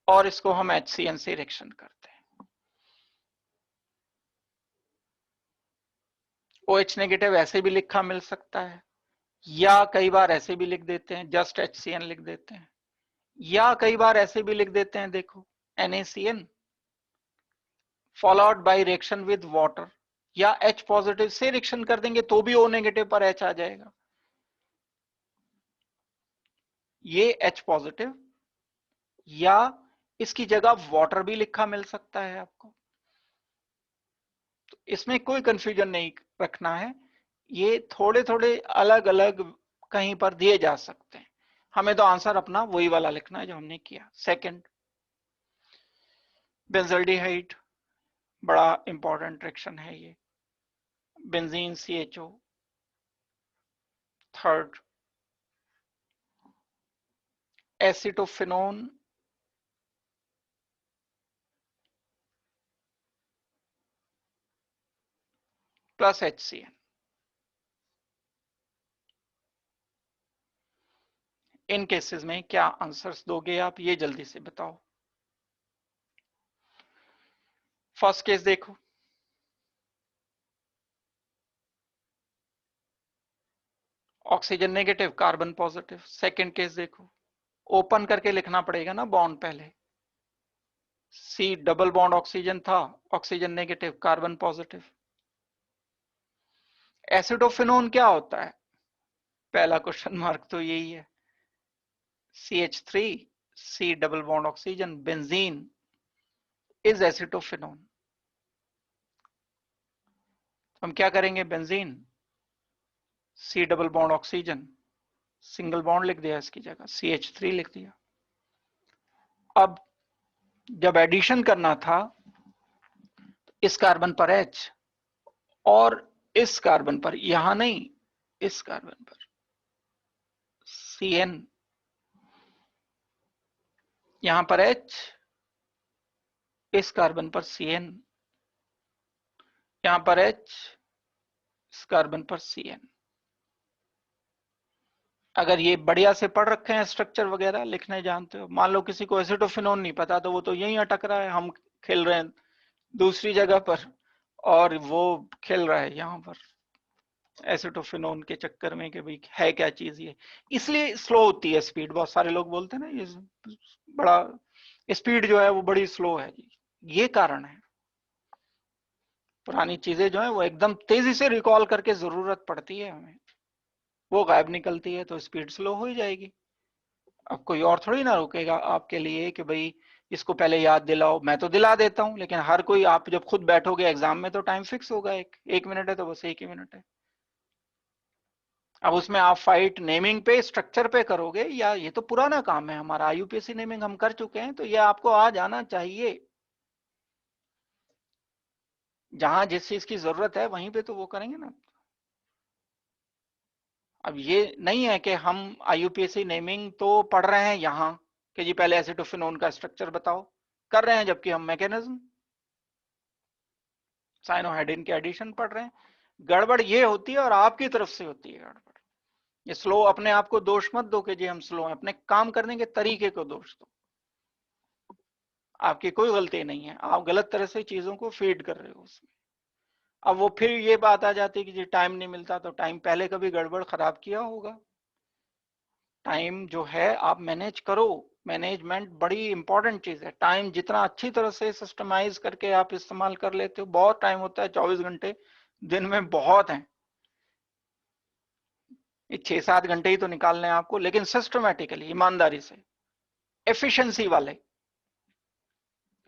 और इसको हम HCN से रिएक्शन करते हैं। OH नेगेटिव ऐसे भी लिखा मिल सकता है, या कई बार ऐसे भी लिख देते हैं, जस्ट HCN लिख देते हैं, या कई बार ऐसे भी लिख देते हैं, देखो NaCN followed by reaction with water, या H पॉजिटिव से रिएक्शन कर देंगे तो भी O नेगेटिव पर H आ जाएगा। ये H पॉजिटिव या इसकी जगह वाटर भी लिखा मिल सकता है आपको, तो इसमें कोई कंफ्यूजन नहीं रखना है। ये थोड़े थोड़े अलग अलग कहीं पर दिए जा सकते हैं, हमें तो आंसर अपना वही वाला लिखना है जो हमने किया। सेकंड, बेंजल्डिहाइड, बड़ा इंपॉर्टेंट रिएक्शन है ये, benzene CHO। Third, acetophenone plus HCN। इन केसेस में क्या आंसर्स दोगे आप, ये जल्दी से बताओ। फर्स्ट केस देखो, oxygen negative, carbon positive. Second case देखो, ओपन करके लिखना पड़ेगा ना बॉन्ड पहले, C डबल बॉन्ड ऑक्सीजन था, ऑक्सीजन नेगेटिव, कार्बन पॉजिटिव। एसिडोफिनोन क्या होता है, पहला क्वेश्चन मार्क तो यही है, CH3 C double bond oxygen, benzene is acetophenone. हम क्या करेंगे, benzene C double bond oxygen, single bond लिख दिया इसकी जगह, CH3 लिख दिया। अब जब एडिशन करना था, इस कार्बन पर H और इस कार्बन पर, यहां नहीं, इस कार्बन पर CN, यहां पर H, इस कार्बन पर CN, यहां पर H, इस कार्बन पर CN। अगर ये बढ़िया से पढ़ रखे हैं स्ट्रक्चर वगैरह लिखने जानते हो, मान लो किसी को एसिटोफिनोन नहीं पता तो वो तो यहीं अटक रहा है, हम खेल रहे हैं दूसरी जगह पर और वो खेल रहा है यहाँ पर एसिटोफिनोन के चक्कर में कि भाई है क्या चीज ये, इसलिए स्लो होती है स्पीड। बहुत सारे लोग बोलते हैं ना ये बड़ा स्पीड जो है वो बड़ी स्लो है, ये कारण है। पुरानी चीजें जो है वो एकदम तेजी से रिकॉल करके जरूरत पड़ती है हमें, वो गायब निकलती है तो स्पीड स्लो हो ही जाएगी। अब कोई और थोड़ी ना रुकेगा आपके लिए कि भाई इसको पहले याद दिलाओ, मैं तो दिला देता हूं लेकिन हर कोई, आप जब खुद बैठोगे एग्जाम में तो टाइम फिक्स होगा, एक मिनट है तो बस एक ही मिनट है। अब उसमें आप फाइट नेमिंग पे, स्ट्रक्चर पे करोगे, या ये तो पुराना काम है हमारा, IUPAC नेमिंग हम कर चुके हैं, तो ये आपको आ जाना चाहिए। जहां जिस चीज की जरूरत है वहीं पे तो वो करेंगे ना। अब ये नहीं है कि हम IUPAC नेमिंग तो पढ़ रहे हैं यहाँ कि जी पहले एसिटोफिनोन का स्ट्रक्चर बताओ, कर रहे हैं, जबकि हम मैकेनिज्म साइनोहाइड्रिन के एडिशन पढ़ रहे हैं। गड़बड़ ये होती है और आपकी तरफ से होती है गड़बड़। ये स्लो, अपने आप को दोष मत दो कि जी हम स्लो हैं, अपने काम करने के तरीके को दोष दो। आपकी कोई गलती नहीं है, आप गलत तरह से चीजों को फीड कर रहे हो उसमें। अब वो फिर ये बात आ जाती है कि जी टाइम नहीं मिलता, तो टाइम पहले कभी गड़बड़ खराब किया होगा। टाइम जो है आप मैनेज करो, मैनेजमेंट बड़ी इंपॉर्टेंट चीज है। टाइम जितना अच्छी तरह से सिस्टमाइज करके आप इस्तेमाल कर लेते हो, बहुत टाइम होता है, 24 घंटे दिन में बहुत है, ये 6-7 घंटे ही तो निकालने हैं आपको, लेकिन सिस्टमेटिकली, ईमानदारी से, एफिशिएंसी वाले।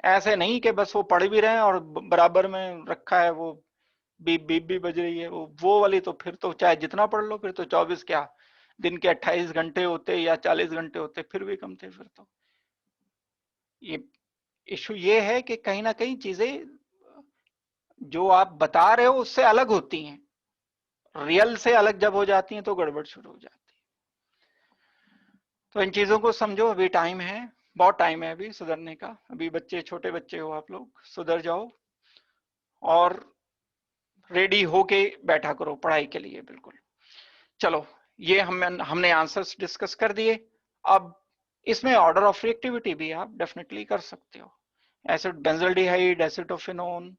ऐसे नहीं कि बस वो पढ़ भी रहे हैं और बराबर में रखा है, वो बीप बीप भी बज रही है, वो वाली तो फिर तो चाहे जितना पढ़ लो, फिर तो 24 क्या, दिन के 28 घंटे होते या 40 घंटे होते फिर भी कम थे फिर तो। ये इशू ये है कि कहीं ना कहीं चीजें जो आप बता रहे हो उससे अलग होती हैं, रियल से अलग जब हो जाती हैं तो गड़बड़ शुरू हो जाती है। तो इन चीजों को समझो, अभी टाइम है, बहुत टाइम है अभी सुधरने का। अभी बच्चे, छोटे बच्चे हो आप लोग, सुधर जाओ और रेडी होके बैठा करो पढ़ाई के लिए बिल्कुल। चलो, ये हमने आंसर्स डिस्कस कर दिए। अब इसमें ऑर्डर ऑफ रिएक्टिविटी भी आप डेफिनेटली कर सकते हो, एसिड बेंजल्डिहाइड, एसिटोफिनोन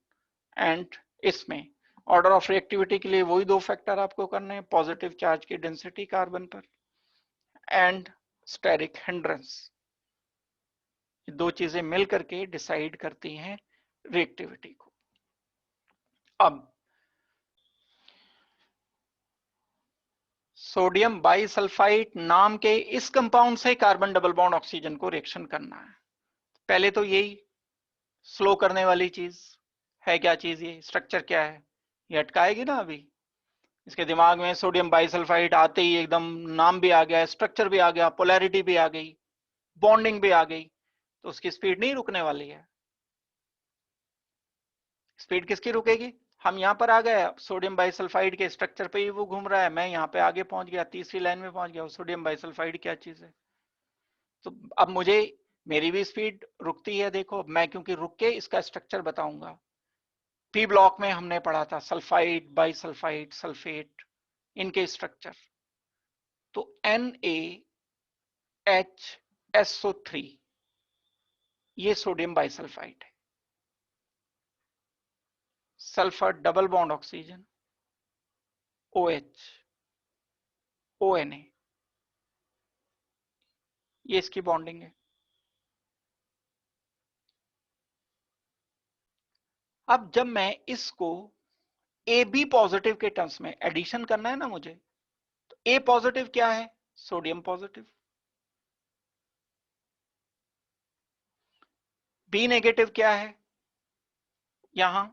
एंड इसमें ऑर्डर ऑफ रिएक्टिविटी के लिए वही दो फैक्टर आपको करने हैं, पॉजिटिव चार्ज की डेंसिटी कार्बन पर एंड स्टेरिक हिंड्रेंस। दो चीजें मिल करके डिसाइड करती हैं रिएक्टिविटी को। अब सोडियम बाइसल्फाइड नाम के इस कंपाउंड से कार्बन डबल बॉन्ड ऑक्सीजन को रिएक्शन करना है। पहले तो यही स्लो करने वाली चीज है, क्या चीज, ये स्ट्रक्चर क्या है, ये अटकाएगी ना अभी, इसके दिमाग में सोडियम बाइसल्फाइड आते ही एकदम नाम भी आ गया, स्ट्रक्चर भी आ गया, पोलैरिटी भी आ गई, बॉन्डिंग भी आ गई, तो उसकी स्पीड नहीं रुकने वाली है। स्पीड किसकी रुकेगी? हम यहां पर आ गए, सोडियम बाइसल्फाइड के स्ट्रक्चर पे ही वो घूम रहा है, मैं यहाँ पे आगे पहुंच गया, तीसरी लाइन में पहुंच गया। सोडियम बाइसल्फाइड क्या चीज है? तो अब मुझे, मेरी भी स्पीड रुकती है। देखो मैं क्योंकि रुक के इसका स्ट्रक्चर बताऊंगा। पी ब्लॉक में हमने पढ़ा था सल्फाइड, बाइसल्फाइड, सल्फेट, इनके स्ट्रक्चर। तो NaHSO3 ये सोडियम बाइसल्फाइड है। Sulphur double bond oxygen, OH, ONA, ये इसकी बॉन्डिंग है। अब जब मैं इसको AB पॉजिटिव के टर्म्स में एडिशन करना है ना मुझे, तो A पॉजिटिव क्या है? Sodium positive. B नेगेटिव क्या है? यहां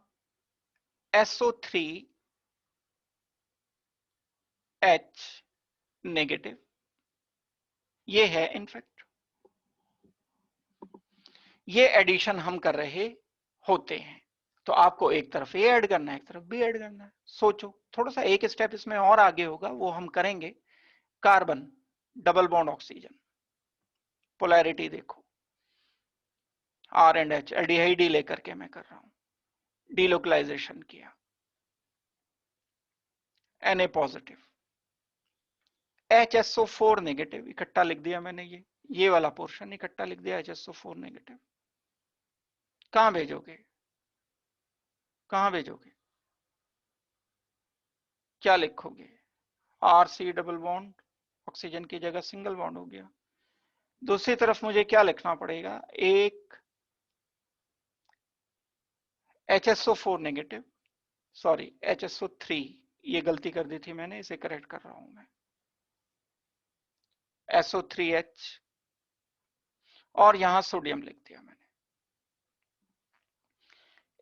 SO3H नेगेटिव, ये है इनफैक्ट। ये एडिशन हम कर रहे होते हैं। तो आपको एक तरफ ए ऐड करना है, एक तरफ बी ऐड करना है। सोचो, थोड़ा सा एक स्टेप इसमें और आगे होगा, वो हम करेंगे। Carbon double bond oxygen, polarity देखो, R एंड H, एल्डिहाइड लेकर के मैं कर रहा हूं। डीलोकलाइजेशन किया, Na पॉजिटिव, HSO4 नेगेटिव, इकट्ठा लिख दिया मैंने, ये वाला पोर्शन इकट्ठा लिख दिया, HSO4 नेगेटिव। कहां भेजोगे? कहां भेजोगे? क्या लिखोगे? RC डबल बॉन्ड, ऑक्सीजन की जगह सिंगल बॉन्ड हो गया। दूसरी तरफ मुझे क्या लिखना पड़ेगा? एक HSO4 नेगेटिव, सॉरी HSO3, ये गलती कर दी थी मैंने, इसे करेक्ट कर रहा हूं मैं। SO3H, और यहां सोडियम लिख दिया मैंने।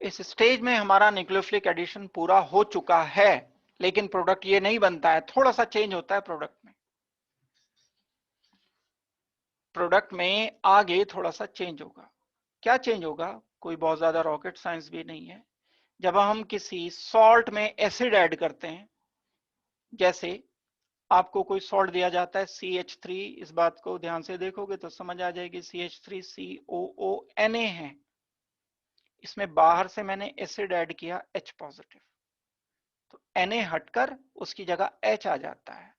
इस स्टेज में हमारा न्यूक्लियोफिलिक एडिशन पूरा हो चुका है, लेकिन प्रोडक्ट ये नहीं बनता है, थोड़ा सा चेंज होता है प्रोडक्ट में। प्रोडक्ट में आगे थोड़ा सा चेंज होगा। क्या चेंज होगा? कोई बहुत ज्यादा रॉकेट साइंस भी नहीं है। जब हम किसी सॉल्ट में एसिड ऐड करते हैं, जैसे आपको कोई सॉल्ट दिया जाता है CH3, इस बात को ध्यान से देखोगे तो समझ आ जाएगी, CH3COONA है। इसमें बाहर से मैंने एसिड ऐड किया H पॉजिटिव, तो Na हटकर उसकी जगह H आ जाता है।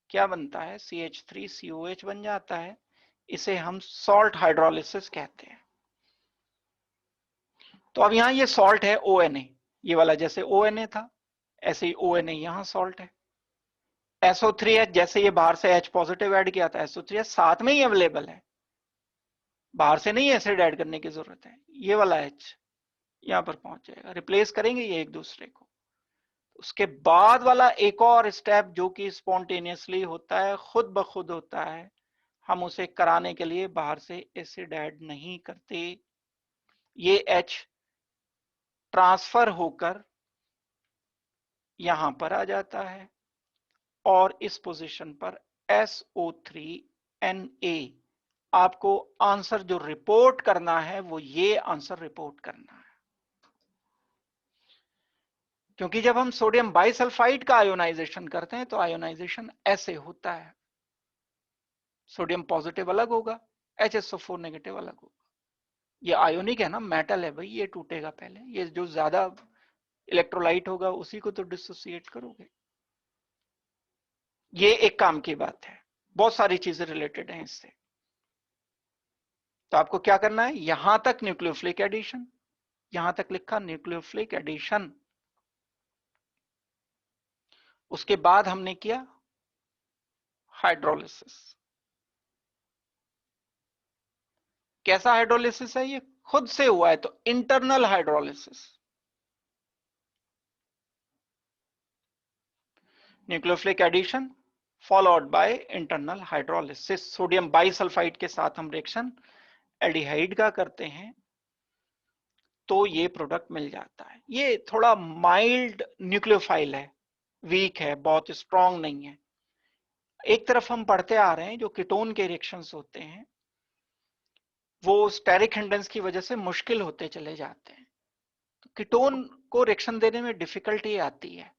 क्या बनता है? CH3COH बन जाता है। इसे हम सॉल्ट हाइड्रोलिसिस कहते हैं। तो अब यहां ये सॉल्ट है ONA, ये वाला जैसे ONA था ऐसे ही ONA यहां सॉल्ट है। SO3H, जैसे ये बाहर से H पॉजिटिव ऐड किया था, SO3H साथ में ही अवेलेबल है, बाहर से नहीं एसिड ऐड करने की जरूरत है। ये वाला H यहां पर पहुंच जाएगा, रिप्लेस करेंगे ये एक दूसरे को। उसके बाद वाला एक और स्टेप जो कि स्पॉन्टेनियसली होता है, खुद ब खुद होता है, हम उसे कराने के लिए बाहर से एसिड ऐड नहीं करते। ये H ट्रांसफर होकर यहां पर आ जाता है, और इस पोजीशन पर SO3Na। आपको आंसर जो रिपोर्ट करना है वो ये आंसर रिपोर्ट करना है, क्योंकि जब हम सोडियम बाइसल्फाइड का आयोनाइजेशन करते हैं तो आयोनाइजेशन ऐसे होता है। सोडियम पॉजिटिव अलग होगा, HSO4 नेगेटिव अलग होगा। ये आयोनिक है ना, मेटल है भाई, ये टूटेगा पहले। ये जो ज्यादा इलेक्ट्रोलाइट होगा उसी को तो डिसोसिएट करोगे। ये एक काम की बात है, बहुत सारी चीजें रिलेटेड हैं इससे। तो आपको क्या करना है? यहां तक न्यूक्लियोफिलिक एडिशन, यहां तक लिखा न्यूक्लियोफिलिक एडिशन। उसके बाद हमने किया हाइड्रोलिसिस। कैसा हाइड्रोलिसिस है? ये खुद से हुआ है, तो internal hydrolysis. Nucleophilic addition followed by internal hydrolysis. Sodium bisulphite के साथ हम रिएक्शन एल्डिहाइड का करते हैं, तो ये प्रोडक्ट मिल जाता है। ये थोड़ा माइल्ड न्यूक्लियोफाइल है, वीक है, बहुत स्ट्रांग नहीं है। एक तरफ हम पढ़ते आ रहे हैं जो कीटोन के रिएक्शंस होते हैं वो स्टेरिक हिंड्रेंस की वजह से मुश्किल होते चले जाते हैं। तो कीटोन को रिएक्शन देने में डिफिकल्टी आती है,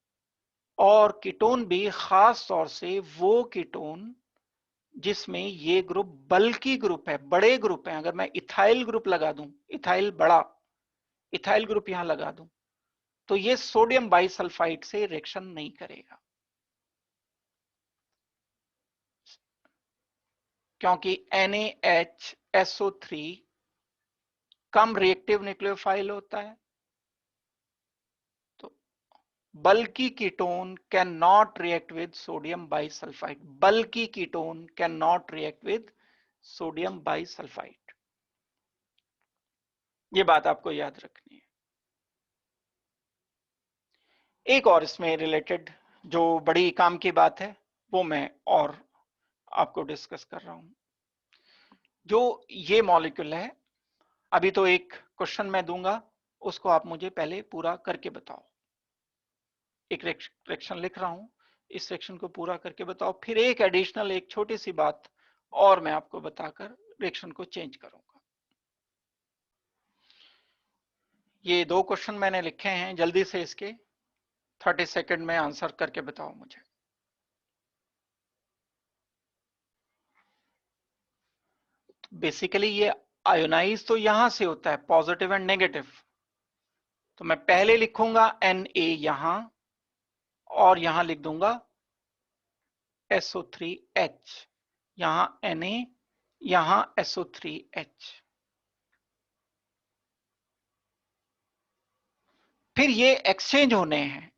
और कीटोन भी खास तौर से वो कीटोन जिसमें ये ग्रुप बल्की ग्रुप है, बड़े ग्रुप है। अगर मैं इथाइल ग्रुप लगा दूं, इथाइल बड़ा, इथाइल ग्रुप यहां लगा दूं, तो ये सोडियम बाइसल्फाइड से रिएक्शन नहीं करेगा, क्योंकि NaHSO3 कम रिएक्टिव न्यूक्लियोफाइल होता है। तो bulky ketone cannot react with sodium bisulfite. Bulky ketone cannot react with sodium bisulfite. ये बात आपको याद रखनी है। एक और इसमें रिलेटेड जो बड़ी काम की बात है वो मैं और आपको डिस्कस कर रहा हूं। जो ये मॉलिक्यूल है, अभी तो एक क्वेश्चन मैं दूंगा, उसको आप मुझे पहले पूरा करके बताओ। एक रिएक्शन लिख रहा हूं, इस सेक्शन को पूरा करके बताओ, फिर एक एडिशनल एक छोटी सी बात और मैं आपको बताकर रिएक्शन को चेंज करूंगा। ये 2 क्वेश्चन मैंने लिखे हैं, जल्दी से इसके 30 सेकंड में आंसर करके बताओ मुझे। बेसिकली ये आयोनाइज तो यहां से होता है, पॉजिटिव एंड नेगेटिव। तो मैं पहले लिखूंगा Na यहां, और यहां लिख दूंगा SO3H, यहां Na, यहां SO3H। फिर ये एक्सचेंज होने हैं,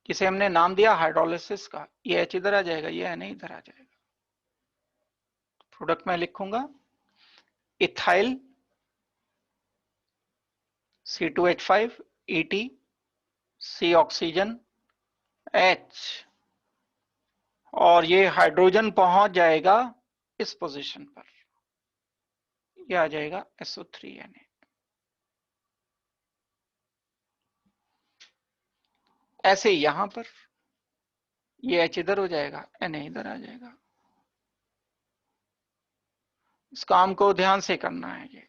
जिसे हमने नाम दिया हाइड्रोलिसिस का। ये H इधर आ जाएगा, ये Na इधर आ जाएगा। प्रोडक्ट में लिखूंगा ethyl C2H5 ET, C oxygen H, और ये हाइड्रोजन पहुंच जाएगा इस पोजीशन पर, ये आ जाएगा SO3Na। ऐसे यहां पर ये H इधर हो जाएगा, Na इधर आ जाएगा। इस काम को ध्यान से करना है। ये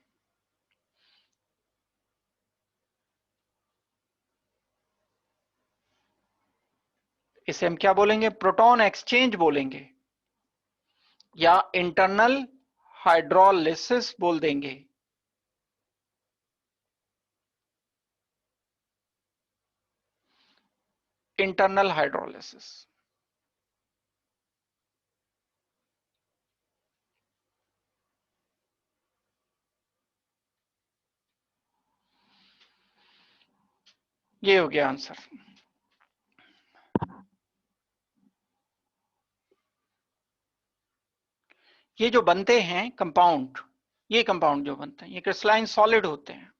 इसे हम क्या बोलेंगे? प्रोटॉन एक्सचेंज बोलेंगे, या इंटरनल हाइड्रोलिसिस बोल देंगे। Internal hydrolysis. ये हो गया आंसर। ये जो बनते हैं कंपाउंड, ये कंपाउंड जो बनते हैं ये क्रिस्टलाइन सॉलिड होते हैं।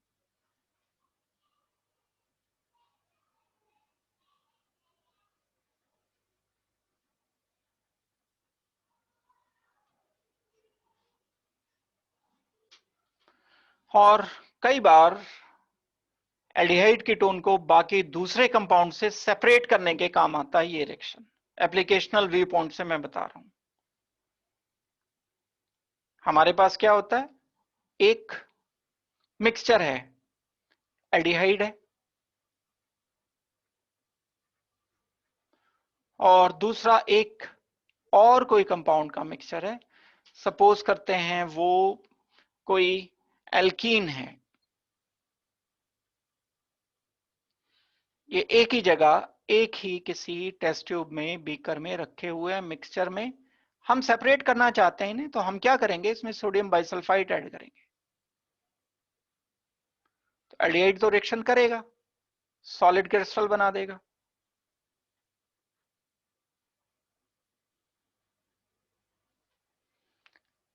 और कई बार एल्डिहाइड कीटोन को बाकी दूसरे कंपाउंड से सेपरेट करने के काम आता है ये रिएक्शन। एप्लीकेशनल व्यू पॉइंट से मैं बता रहा हूं। हमारे पास क्या होता है, एक मिक्सचर है, एल्डिहाइड है, और दूसरा एक और कोई कंपाउंड का मिक्सचर है। सपोज करते हैं वो कोई एल्कीन है। ये एक ही जगह, एक ही किसी टेस्ट ट्यूब में, बीकर में रखे हुए हैं, मिक्सचर में। हम सेपरेट करना चाहते हैं इन्हें, तो हम क्या करेंगे, इसमें सोडियम बाइसल्फाइड ऐड करेंगे। तो एल्डिहाइड तो रिएक्शन करेगा, सॉलिड क्रिस्टल बना देगा।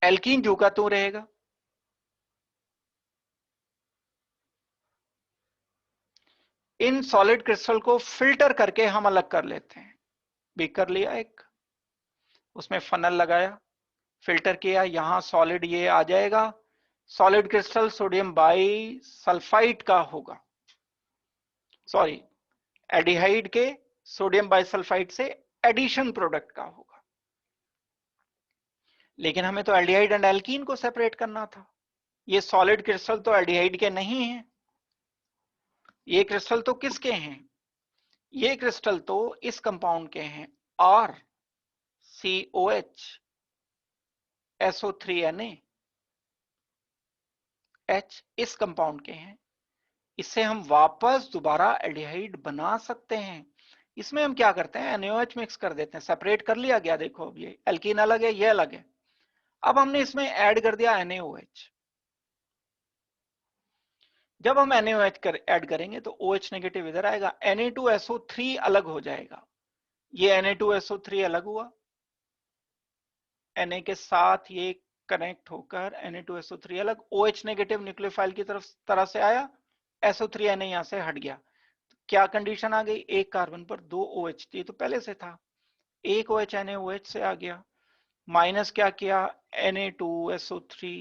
एल्कीन जू का तू रहेगा। इन सॉलिड क्रिस्टल को फिल्टर करके हम अलग कर लेते हैं। बीकर लिया एक, उसमें फनल लगाया, फिल्टर किया, यहां सॉलिड ये आ जाएगा, solid crystal sodium by sulphide का होगा। सॉरी, एल्डिहाइड के सोडियम बाइसल्फाइड से एडिशन प्रोडक्ट का होगा। लेकिन हमें तो एल्डिहाइड एंड एल्कीन को सेपरेट करना था। ये सॉलिड क्रिस्टल तो एल्डिहाइड के नहीं हैं, ये क्रिस्टल तो किसके हैं? ये क्रिस्टल तो इस कंपाउंड के हैं, आर COH SO3Na H इस कंपाउंड के हैं। इससे हम वापस दोबारा एल्डिहाइड बना सकते हैं। इसमें हम क्या करते हैं, NaOH मिक्स कर देते हैं, सेपरेट कर लिया गया। देखो अब ये एल्कीन अलग है, ये अलग है। अब हमने इसमें ऐड कर दिया NaOH। जब हम NaOH ऐड करेंगे तो OH नेगेटिव इधर आएगा, Na2SO3 अलग हो जाएगा। ये Na2SO3 अलग हुआ, Na के साथ ये कनेक्ट होकर Na2SO3 अलग, OH नेगेटिव न्यूक्लियोफाइल की तरफ से आया, SO3Na यहां से हट गया। क्या कंडीशन आ गई, एक कार्बन पर 2 OH, ये तो पहले से था, एक OH NaOH से आ गया, माइनस क्या किया Na2SO3,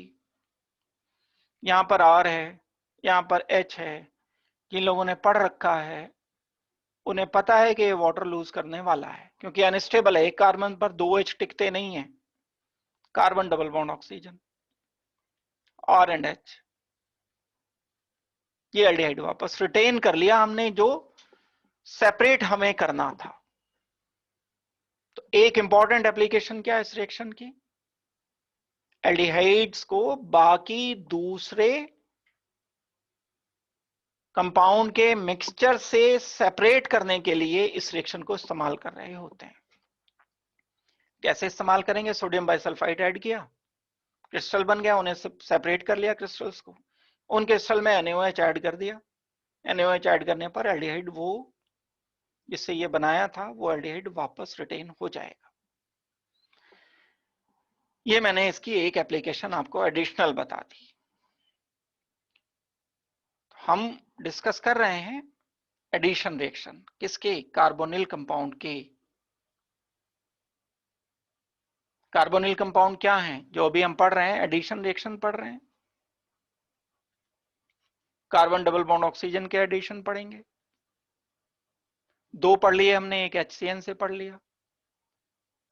यहां पर R है, यहां पर H है। जिन लोगों ने पढ़ रखा है उन्हें पता है कि ये वाटर लूज करने वाला है, क्योंकि अनस्टेबल है, एक कार्बन पर 2 H टिकते नहीं है, carbon double bond oxygen, R and H। ये एल्डिहाइड वापस रिटेन कर लिया हमने, जो सेपरेट हमें करना था। तो एक इंपॉर्टेंट एप्लीकेशन क्या है इस रिएक्शन की, एल्डिहाइड्स को बाकी दूसरे कंपाउंड के मिक्सचर से सेपरेट करने के लिए इस रिएक्शन को इस्तेमाल कर रहे होते हैं। कैसे इस्तेमाल करेंगे, सोडियम बाइसल्फाइड ऐड किया, क्रिस्टल बन गया, उन्हें सेपरेट कर लिया क्रिस्टल्स को, उन क्रिस्टल में NaOH ऐड कर दिया। NaOH ऐड करने पर एल्डिहाइड वो जिससे ये बनाया था वो एल्डिहाइड वापस रिटेन हो जाएगा। ये मैंने इसकी एक एप्लीकेशन आपको एडिशनल बता दी। हम डिस्कस कर रहे हैं एडिशन रिएक्शन किसके, कार्बोनिल कंपाउंड के। कार्बोनिल कंपाउंड क्या है जो अभी हम पढ़ रहे हैं, एडिशन रिएक्शन पढ़ रहे हैं। कार्बन डबल बॉन्ड ऑक्सीजन के एडिशन पढ़ेंगे, दो पढ़ लिए हमने, एक HCN से पढ़ लिया,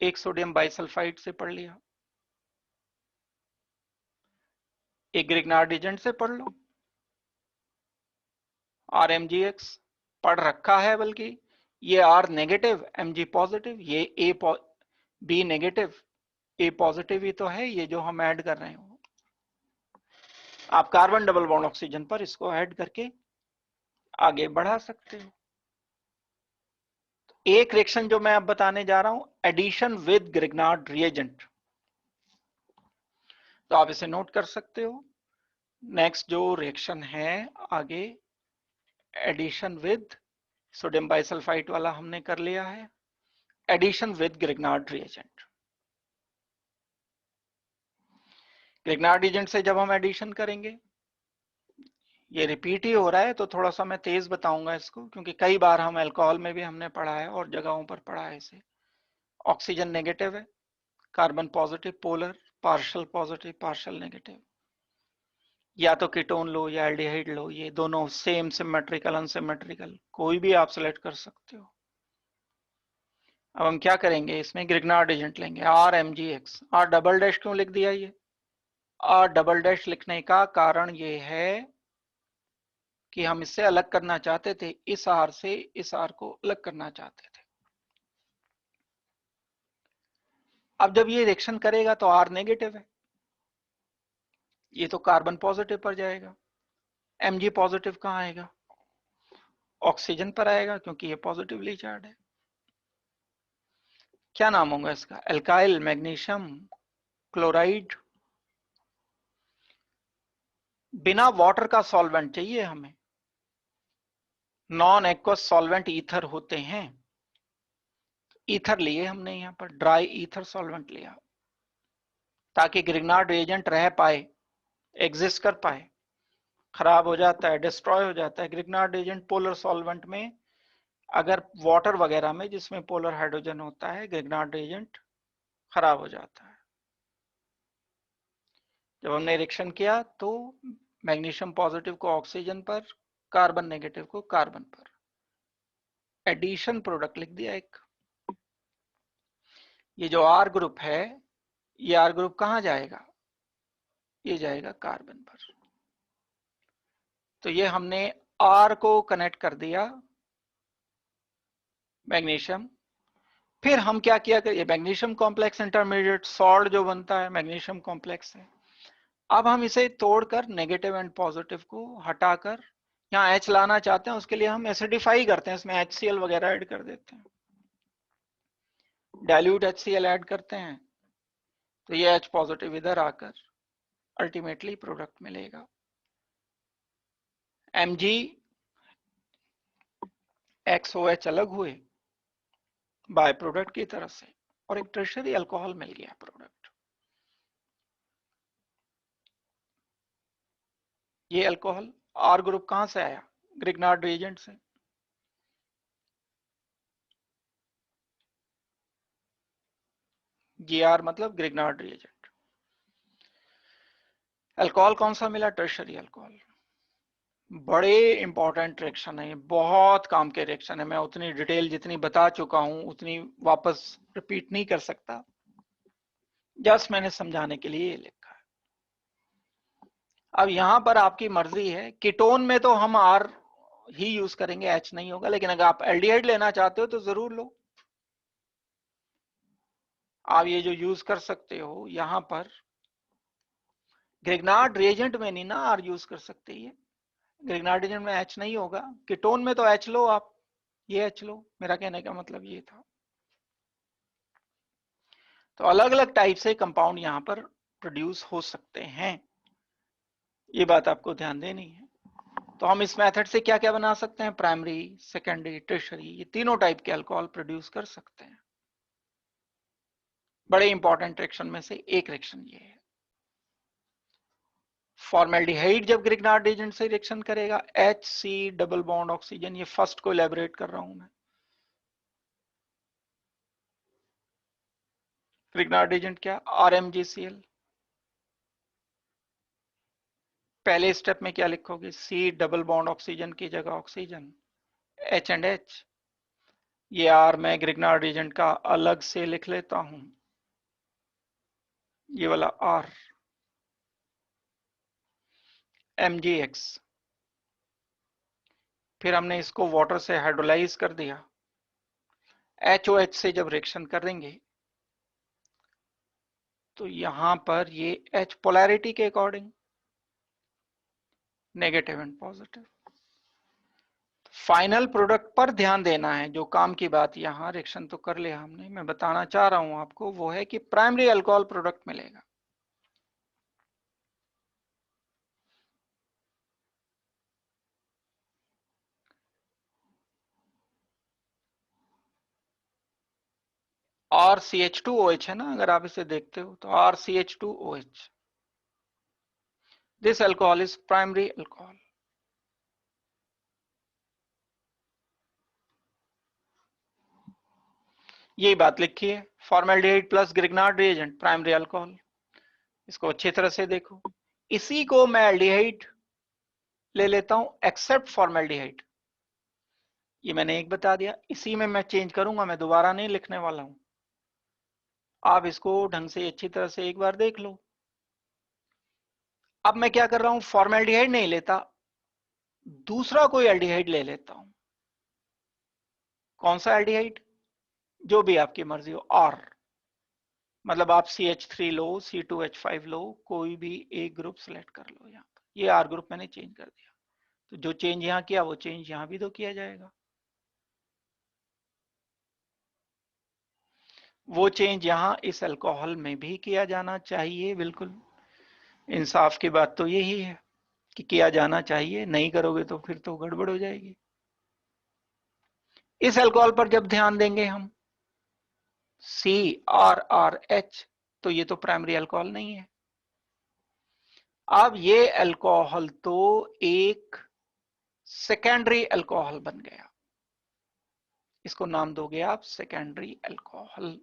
एक सोडियम बाइसल्फाइड से पढ़ लिया, एक ग्रिग्नार्ड एजेंट से पढ़ लो, RMGX पढ़ रखा है, बल्कि ये R नेगेटिव Mg पॉजिटिव, ये B नेगेटिव A पॉजिटिव ही तो है ये जो हम ऐड कर रहे हैं। आप कार्बन डबल बॉन्ड ऑक्सीजन पर इसको ऐड करके आगे बढ़ा सकते हो। एक रिएक्शन जो मैं अब बताने जा रहा हूं, एडिशन विद ग्रिग्नार्ड रिएजेंट, तो आप इसे नोट कर सकते हो। नेक्स्ट जो रिएक्शन है आगे, एडिशन विद सोडियम बाइसल्फाइड वाला हमने कर लिया है, addition with Grignard reagent. Grignard agent से जब हम एडिशन करेंगे, ये रिपीट ही हो रहा है तो थोड़ा सा मैं तेज बताऊंगा इसको, क्योंकि कई बार हम अल्कोहल में भी हमने पढ़ा है और जगहों पर पढ़ा है इसे। ऑक्सीजन नेगेटिव है, carbon positive, polar, partial positive partial negative, या तो कीटोन लो या एल्डिहाइड लो, ये दोनों सेम सिमेट्रिकल अनसिमेट्रिकल कोई भी आप सिलेक्ट कर सकते हो। अब हम क्या करेंगे, इसमें ग्रिग्नार्ड एजेंट लेंगे, RMGX। R डबल डैश क्यों लिख दिया, ये R डबल डैश लिखने का कारण ये है कि हम इससे अलग करना चाहते थे, इस R से इस R को अलग करना चाहते थे। अब जब ये रिएक्शन करेगा तो R नेगेटिव है, ये तो कार्बन पॉजिटिव पर जाएगा, Mg पॉजिटिव कहां आएगा, ऑक्सीजन पर आएगा, क्योंकि ये पॉजिटिवली चार्ज है। क्या नाम होगा इसका, एल्काइल मैग्नीशियम क्लोराइड। बिना वाटर का सॉल्वेंट चाहिए हमें, नॉन एक्वस सॉल्वेंट ईथर होते हैं, ईथर लिए हमने यहां पर, ड्राई ईथर सॉल्वेंट लिया ताकि ग्रिग्नार्ड एजेंट रह पाए, एग्जिस्ट कर पाए। खराब हो जाता है, डिस्ट्रॉय हो जाता है ग्रिग्नार्ड एजेंट पोलर सॉल्वेंट में, अगर वाटर वगैरह में जिसमें पोलर हाइड्रोजन होता है, ग्रिग्नार्ड एजेंट खराब हो जाता है। जब हमने रिएक्शन किया तो मैग्नीशियम पॉजिटिव को ऑक्सीजन पर, कार्बन नेगेटिव को कार्बन पर, एडिशन प्रोडक्ट लिख दिया एक। ये जो आर ग्रुप है, ये आर ग्रुप कहां जाएगा, ये जाएगा कार्बन पर। तो ये हमने आर को कनेक्ट कर दिया मैग्नीशियम। फिर हम क्या किया कर, ये मैग्नीशियम कॉम्प्लेक्स इंटरमीडिएट सॉल्ट जो बनता है मैग्नीशियम कॉम्प्लेक्स है। अब हम इसे तोड़कर नेगेटिव एंड पॉजिटिव को हटाकर यहाँ H लाना चाहते हैं, उसके लिए हम एसिडिफाई करते हैं, इसमें HCl वगैरह ऐड कर देते हैं, डाइल्यूट HCl ऐड करते हैं, तो ये H पॉजिटिव इधर आकर अल्टीमेटली प्रोडक्ट मिलेगा MgXOH अलग हुए बाय प्रोडक्ट की तरफ से, और एक टर्शरी अल्कोहल मिल गया प्रोडक्ट। ये अल्कोहल आर ग्रुप कहां से आया, ग्रिग्नार्ड रिएजेंट से। GR मतलब ग्रिग्नार्ड रिएजेंट। अल्कोहल कौन सा मिला, टर्शरी अल्कोहल। बड़े इंपॉर्टेंट रिएक्शन है, बहुत काम के रिएक्शन है। मैं उतनी डिटेल जितनी बता चुका हूं उतनी वापस रिपीट नहीं कर सकता, जस्ट मैंने समझाने के लिए लिखा है। अब यहां पर आपकी मर्जी है, कीटोन में तो हम आर ही यूज करेंगे, एच नहीं होगा, लेकिन अगर आप एल्डिहाइड लेना चाहते हो तो जरूर लो। आप ये जो यूज कर सकते हो यहां पर ग्रिग्नार्ड रिएजेंट में नहीं ना आर यूज कर सकते, ये ग्रिग्नार्ड रिएजेंट में एच नहीं होगा, कीटोन में तो एच लो आप, ये एच लो, मेरा कहने का मतलब ये था। तो अलग अलग टाइप से कंपाउंड यहां पर प्रोड्यूस हो सकते हैं, ये बात आपको ध्यान देनी है। तो हम इस मेथड से क्या क्या बना सकते हैं, प्राइमरी, सेकेंडरी, टर्शरी, ये तीनों टाइप के अल्कोहल प्रोड्यूस कर सकते हैं। बड़े इंपॉर्टेंट रिएक्शन में से एक रिएक्शन ये है। फॉर्मेल्डिहाइड जब ग्रिग्नार्ड एजेंट से रिएक्शन करेगा, HC डबल बॉन्ड ऑक्सीजन, ये फर्स्ट को इलेबोरेट कर रहा हूं मैं। ग्रिग्नार्ड एजेंट क्या, RMgCl। पहले स्टेप में क्या लिखोगे, C डबल बॉन्ड ऑक्सीजन की जगह ऑक्सीजन, H एंड H। ये R मैं ग्रिग्नार्ड एजेंट का अलग से लिख लेता हूं, ये वाला R, MgX। फिर हमने इसको वाटर से हाइड्रोलाइज कर दिया, HOH से जब रिएक्शन करेंगे तो यहां पर ये H पोलैरिटी के according negative and positive. Final product पर ध्यान देना है, जो काम की बात यहां रिएक्शन तो कर लिया हमने, मैं बताना चाह रहा हूं आपको वो है कि प्राइमरी अल्कोहल प्रोडक्ट मिलेगा। RCH2OH है ना, अगर आप इसे देखते हो तो RCH2OH, this alcohol is primary alcohol. यही बात लिखी है, formaldehyde plus Grignard reagent primary alcohol. इसको अच्छी तरह से देखो, इसी को मैं एल्डिहाइड ले लेता हूं एक्सेप्ट फॉर्मेल्डिहाइड, ये मैंने एक बता दिया, इसी में मैं चेंज करूंगा, मैं दोबारा नहीं लिखने वाला हूं। आप इसको ढंग से अच्छी तरह से एक बार देख लो। अब मैं क्या कर रहा हूं, फॉर्मेल्डिहाइड नहीं लेता, दूसरा कोई एल्डिहाइड ले लेता हूं। कौन सा एल्डिहाइड, जो भी आपकी मर्जी हो, और मतलब आप CH3 लो, C2H5 लो, कोई भी एक ग्रुप सेलेक्ट कर लो। यहाँ पर ये R ग्रुप मैंने चेंज कर दिया, तो जो चेंज यहां किया वो चेंज यहां भी तो किया जाएगा। वो चेंज यहां इस अल्कोहल में भी किया जाना चाहिए, बिल्कुल इंसाफ की बात तो यही है कि किया जाना चाहिए, नहीं करोगे तो फिर तो गड़बड़ हो जाएगी। इस अल्कोहल पर जब ध्यान देंगे हम CRRH, तो ये तो प्राइमरी अल्कोहल नहीं है। अब ये अल्कोहल तो एक सेकेंडरी अल्कोहल बन गया, इसको नाम दोगे आप सेकेंडरी अल्कोहल।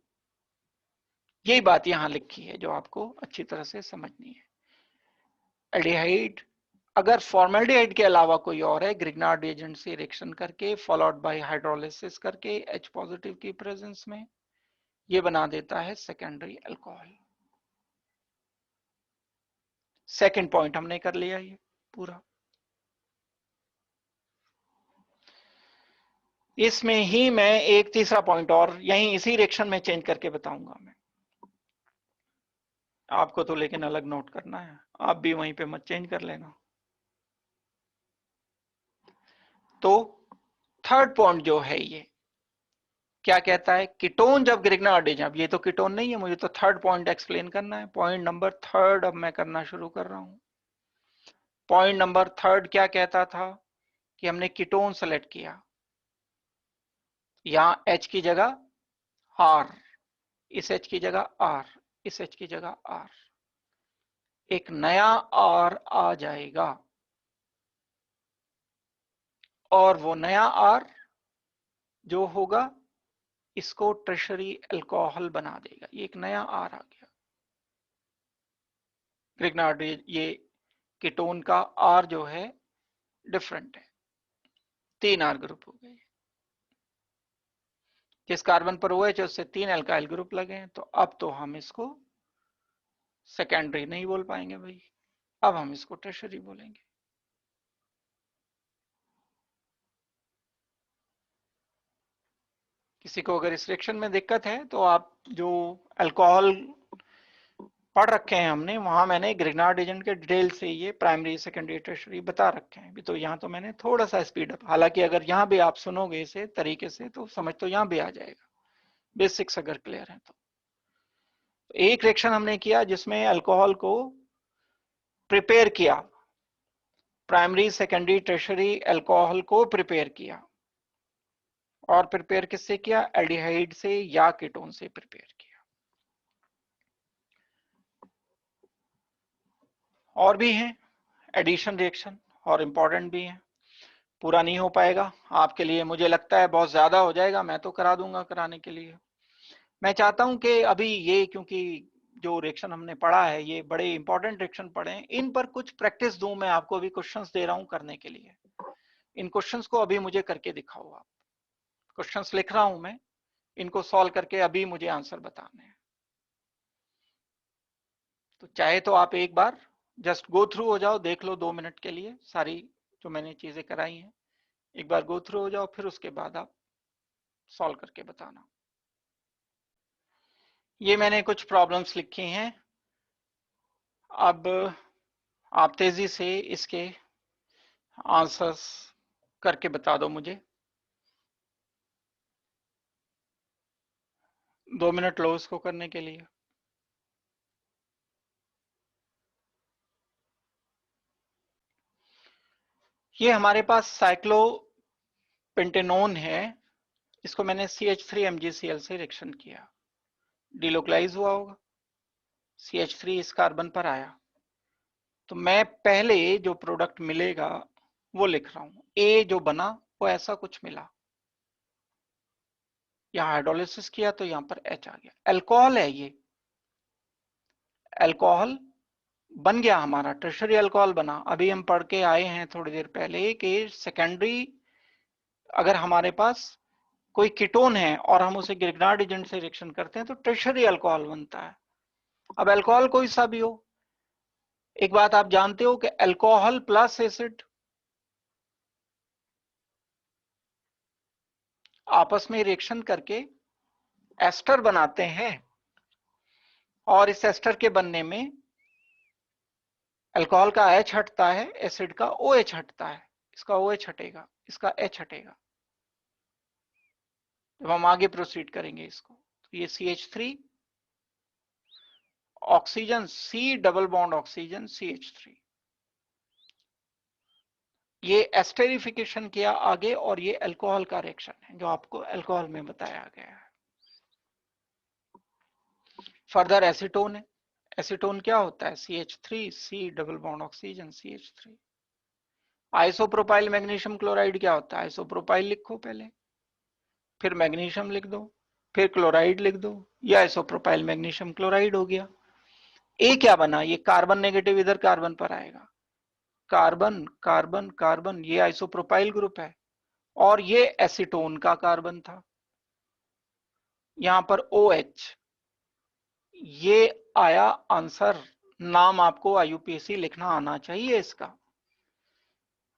यही बात यहां लिखी है जो आपको अच्छी तरह से समझनी है। एल्डिहाइड अगर फॉर्मेल्डिहाइड के अलावा कोई और है, ग्रिग्नार्ड एजेंट से रिएक्शन करके फॉलोड बाय हाइड्रोलिसिस करके H पॉजिटिव की प्रेजेंस में ये बना देता है सेकेंडरी अल्कोहल। सेकंड पॉइंट हमने कर लिया ये पूरा। इसमें ही मैं एक तीसरा पॉइंट और यहीं इसी रिएक्शन में चेंज करके बताऊंगा मैं आपको, तो लेकिन अलग नोट करना है, आप भी वहीं पे मत चेंज कर लेना। तो थर्ड पॉइंट जो है ये क्या कहता है, कीटोन जब ग्रिग्नार्ड एजेंट, अब ये तो कीटोन नहीं है, मुझे तो थर्ड पॉइंट एक्सप्लेन करना है। पॉइंट नंबर थर्ड अब मैं करना शुरू कर रहा हूं। पॉइंट नंबर थर्ड क्या कहता था कि हमने कीटोन सेलेक्ट किया, यहां H की जगह R, इस H की जगह R, इस H की जगह R, एक नया R आ जाएगा और वो नया R जो होगा इसको टर्शरी अल्कोहल बना देगा। ये एक नया R आ गया ग्रिग्नार्ड, ये कीटोन का R जो है डिफरेंट है, 3 R ग्रुप हो गए। जिस कार्बन पर OH है उससे 3 अल्काइल ग्रुप लगे हैं, तो अब तो हम इसको सेकेंडरी नहीं बोल पाएंगे भाई, अब हम इसको टर्शरी बोलेंगे। किसी को अगर इस रिएक्शन में दिक्कत है तो आप जो अल्कोहल पढ़ रखे हैं हमने, वहां मैंने ग्रिग्नार्ड एजेंट के डिटेल से ये प्राइमरी सेकेंडरी टर्शरी बता रखे हैं। तो यहाँ तो मैंने थोड़ा सा स्पीड अप, हालांकि अगर यहाँ भी आप सुनोगे इसे तरीके से तो समझ तो यहाँ भी आ जाएगा, बेसिक्स अगर क्लियर है तो। एक रिएक्शन हमने किया जिसमें अल्कोहल को प्रिपेयर किया, प्राइमरी सेकेंडरी टर्शरी अल्कोहल को प्रिपेयर किया, और प्रिपेयर किससे किया, एल्डिहाइड से या कीटोन से प्रिपेयर किया। और भी हैं एडिशन रिएक्शन और इंपॉर्टेंट भी हैं, पूरा नहीं हो पाएगा आपके लिए, मुझे लगता है बहुत ज्यादा हो जाएगा, मैं तो करा दूंगा कराने के लिए। मैं चाहता हूं कि अभी ये, क्योंकि जो रिएक्शन हमने पढ़ा है ये बड़े इंपॉर्टेंट रिएक्शन पढ़े हैं, इन पर कुछ प्रैक्टिस दूं, मैं आपको अभी क्वेश्चंस दे रहा हूं करने के लिए। इन क्वेश्चंस को अभी मुझे करके दिखाओ आप, क्वेश्चंस लिख रहा हूं मैं, इनको सॉल्व करके अभी मुझे आंसर बताने हैं। तो चाहे तो आप एक बार जस्ट गो थ्रू हो जाओ, देख लो 2 मिनट के लिए सारी जो मैंने चीजें कराई हैं, एक बार गो थ्रू हो जाओ, फिर उसके बाद आप सॉल्व करके बताना। ये मैंने कुछ प्रॉब्लम्स लिखी हैं, अब आप तेजी से इसके आंसर्स करके बता दो मुझे। 2 मिनट लो इसको करने के लिए। ये हमारे पास साइक्लोपेंटेनोन है, इसको मैंने CH3 MgCl से रिएक्शन किया, डिलोकलाइज हुआ होगा, CH3 इस कार्बन पर आया, तो मैं पहले जो प्रोडक्ट मिलेगा वो लिख रहा हूं, ए जो बना वो ऐसा कुछ मिला, यहां हाइड्रोलिसिस किया तो यहां पर H आ गया, अल्कोहल है ये, अल्कोहल बन गया हमारा, टर्शरी अल्कोहल बना। अभी हम पढ़ के आए हैं थोड़ी देर पहले कि सेकेंडरी, अगर हमारे पास कोई कीटोन है और हम उसे ग्रिग्नार्ड एजेंट से रिएक्शन करते हैं तो टर्शरी अल्कोहल बनता है। अब अल्कोहल कोई सा भी हो, एक बात आप जानते हो कि अल्कोहल प्लस एसिड आपस में रिएक्शन करके एस्टर बनाते हैं, और इस एस्टर के बनने में अल्कोहल का H हटता है, एसिड का OH हटता है, इसका OH हटेगा, इसका H हटेगा। जब हम आगे प्रोसीड करेंगे इसको, तो ये CH3 oxygen, C double bond oxygen CH3, ये एस्टेरिफिकेशन किया आगे, और ये अल्कोहल का रिएक्शन है जो आपको अल्कोहल में बताया गया है। फर्दर एसीटोन है, एसीटोन क्या होता है, CH3 C double bond oxygen CH3। Isopropyl magnesium chloride क्या होता है, आइसोप्रोपाइल लिखो पहले, फिर मैग्नीशियम लिख दो, फिर क्लोराइड लिख दो, ये आइसोप्रोपाइल मैग्नीशियम क्लोराइड हो गया। ए क्या बना, ये कार्बन नेगेटिव इधर कार्बन पर आएगा, कार्बन कार्बन कार्बन, ये आइसोप्रोपाइल ग्रुप है और ये एसीटोन का कार्बन था। यहां पर OH, ये आया आंसर। नाम आपको IUPAC लिखना आना चाहिए इसका।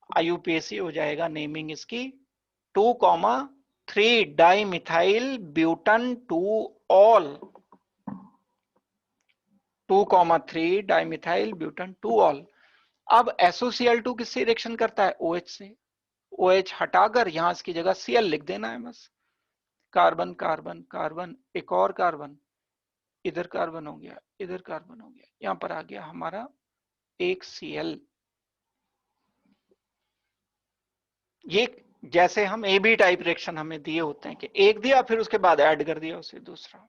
IUPAC हो जाएगा नेमिंग इसकी 2,3 dimethyl butane 2 all, 2,3 dimethyl butane 2 all. अब SOCl2 किससे रिएक्शन करता है? OH से। OH हटाकर यहां इसकी जगह Cl लिख देना है बस। कार्बन कार्बन कार्बन, एक और कार्बन, इधर कार्बन हो गया, इधर कार्बन हो गया, यहां पर आ गया हमारा एक Cl। ये जैसे हम AB टाइप रिएक्शन हमें दिए होते हैं कि एक दिया फिर उसके बाद ऐड कर दिया उसे दूसरा।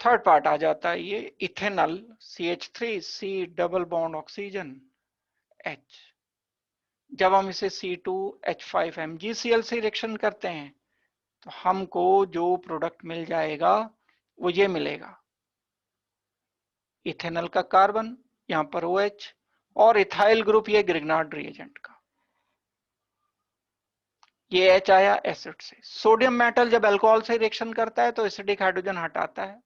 थर्ड पार्ट आ जाता है ये ethanol CH3C double bond oxygen H। जब हम इसे C2H5 MgCl से रिएक्शन करते हैं तो हमको जो प्रोडक्ट मिल जाएगा वो ये मिलेगा, इथेनॉल का कार्बन, यहां पर OH और इथाइल ग्रुप ये ग्रिग्नार्ड रिएजेंट का। ये H आया एसिड से। सोडियम मेटल जब अल्कोहल से रिएक्शन करता है तो एसिडिक हाइड्रोजन हटाता है।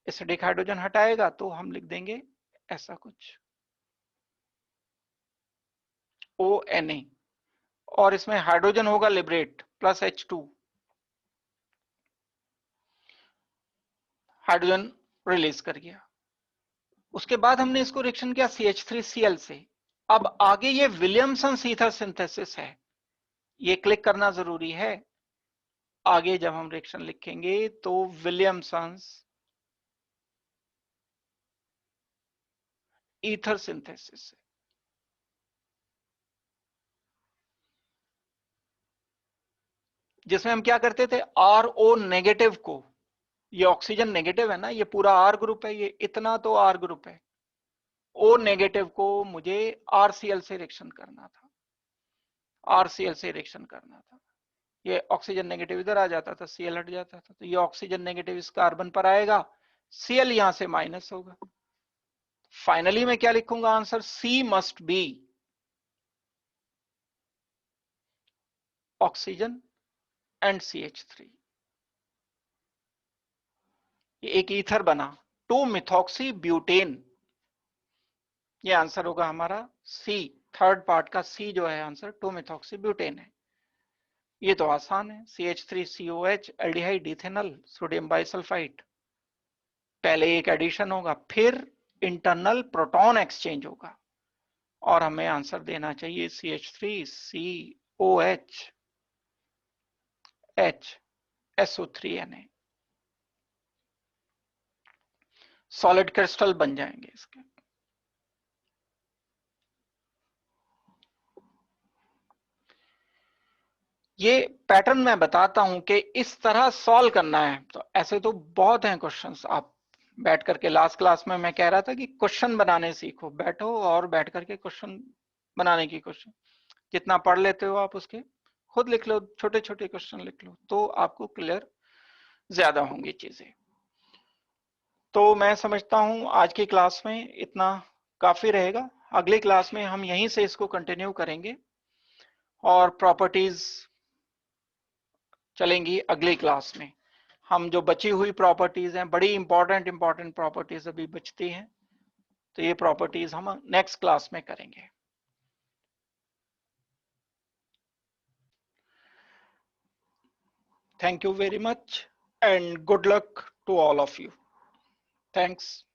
एसिडिक हाइड्रोजन हटाएगा तो हम लिख देंगे ऐसा कुछ ONA, और इसमें हाइड्रोजन होगा liberate plus H2, hydrogen release कर गया। उसके बाद हमने इसको रिएक्शन किया CH3Cl से। अब आगे ये विलियमसन ईथर सिंथेसिस है, ये क्लिक करना जरूरी है। आगे जब हम रिएक्शन लिखेंगे तो विलियमसन ईथर सिंथेसिस है। जिसमें हम क्या करते थे, RO नेगेटिव को, ये ऑक्सीजन नेगेटिव है ना, ये पूरा R ग्रुप है, ये इतना तो R ग्रुप है, O नेगेटिव को मुझे RCl से रिएक्शन करना था, RCl से रिएक्शन करना था। ये ऑक्सीजन नेगेटिव इधर आ जाता था, Cl हट जाता था, तो ये ऑक्सीजन नेगेटिव इस कार्बन पर आएगा, Cl यहां से माइनस होगा। फाइनली मैं क्या लिखूंगा answer, C must be oxygen and CH3। ये एक ईथर बना 2 मिथॉक्सी ब्यूटेन, ये आंसर होगा हमारा C। थर्ड पार्ट का C जो है आंसर 2 मिथॉक्सी ब्यूटेन है। ये तो आसान है, CH3COH aldehyde ethanol sodium bisulphide, पहले एक एडिशन होगा फिर इंटरनल प्रोटॉन एक्सचेंज होगा और हमें आंसर देना चाहिए CH3COH HSO3Na। सॉलिड क्रिस्टल बन जाएंगे इसके। ये पैटर्न मैं बताता हूं कि इस तरह सॉल्व करना है, तो ऐसे तो बहुत हैं क्वेश्चंस। आप बैठ करके, लास्ट क्लास में मैं कह रहा था कि क्वेश्चन बनाने सीखो, बैठो और बैठ करके क्वेश्चन बनाने की कोशिश, जितना पढ़ लेते हो आप उसके खुद लिख लो, छोटे छोटे क्वेश्चन लिख लो तो आपको क्लियर ज्यादा होंगी चीजें। तो मैं समझता हूं आज की क्लास में इतना काफी रहेगा। अगली क्लास में हम यहीं से इसको कंटिन्यू करेंगे और प्रॉपर्टीज चलेंगी अगली क्लास में। हम जो बची हुई प्रॉपर्टीज हैं, बड़ी इंपॉर्टेंट प्रॉपर्टीज अभी बचती हैं, तो ये प्रॉपर्टीज हम नेक्स्ट क्लास में करेंगे। Thank you very much and good luck to all of you. Thanks.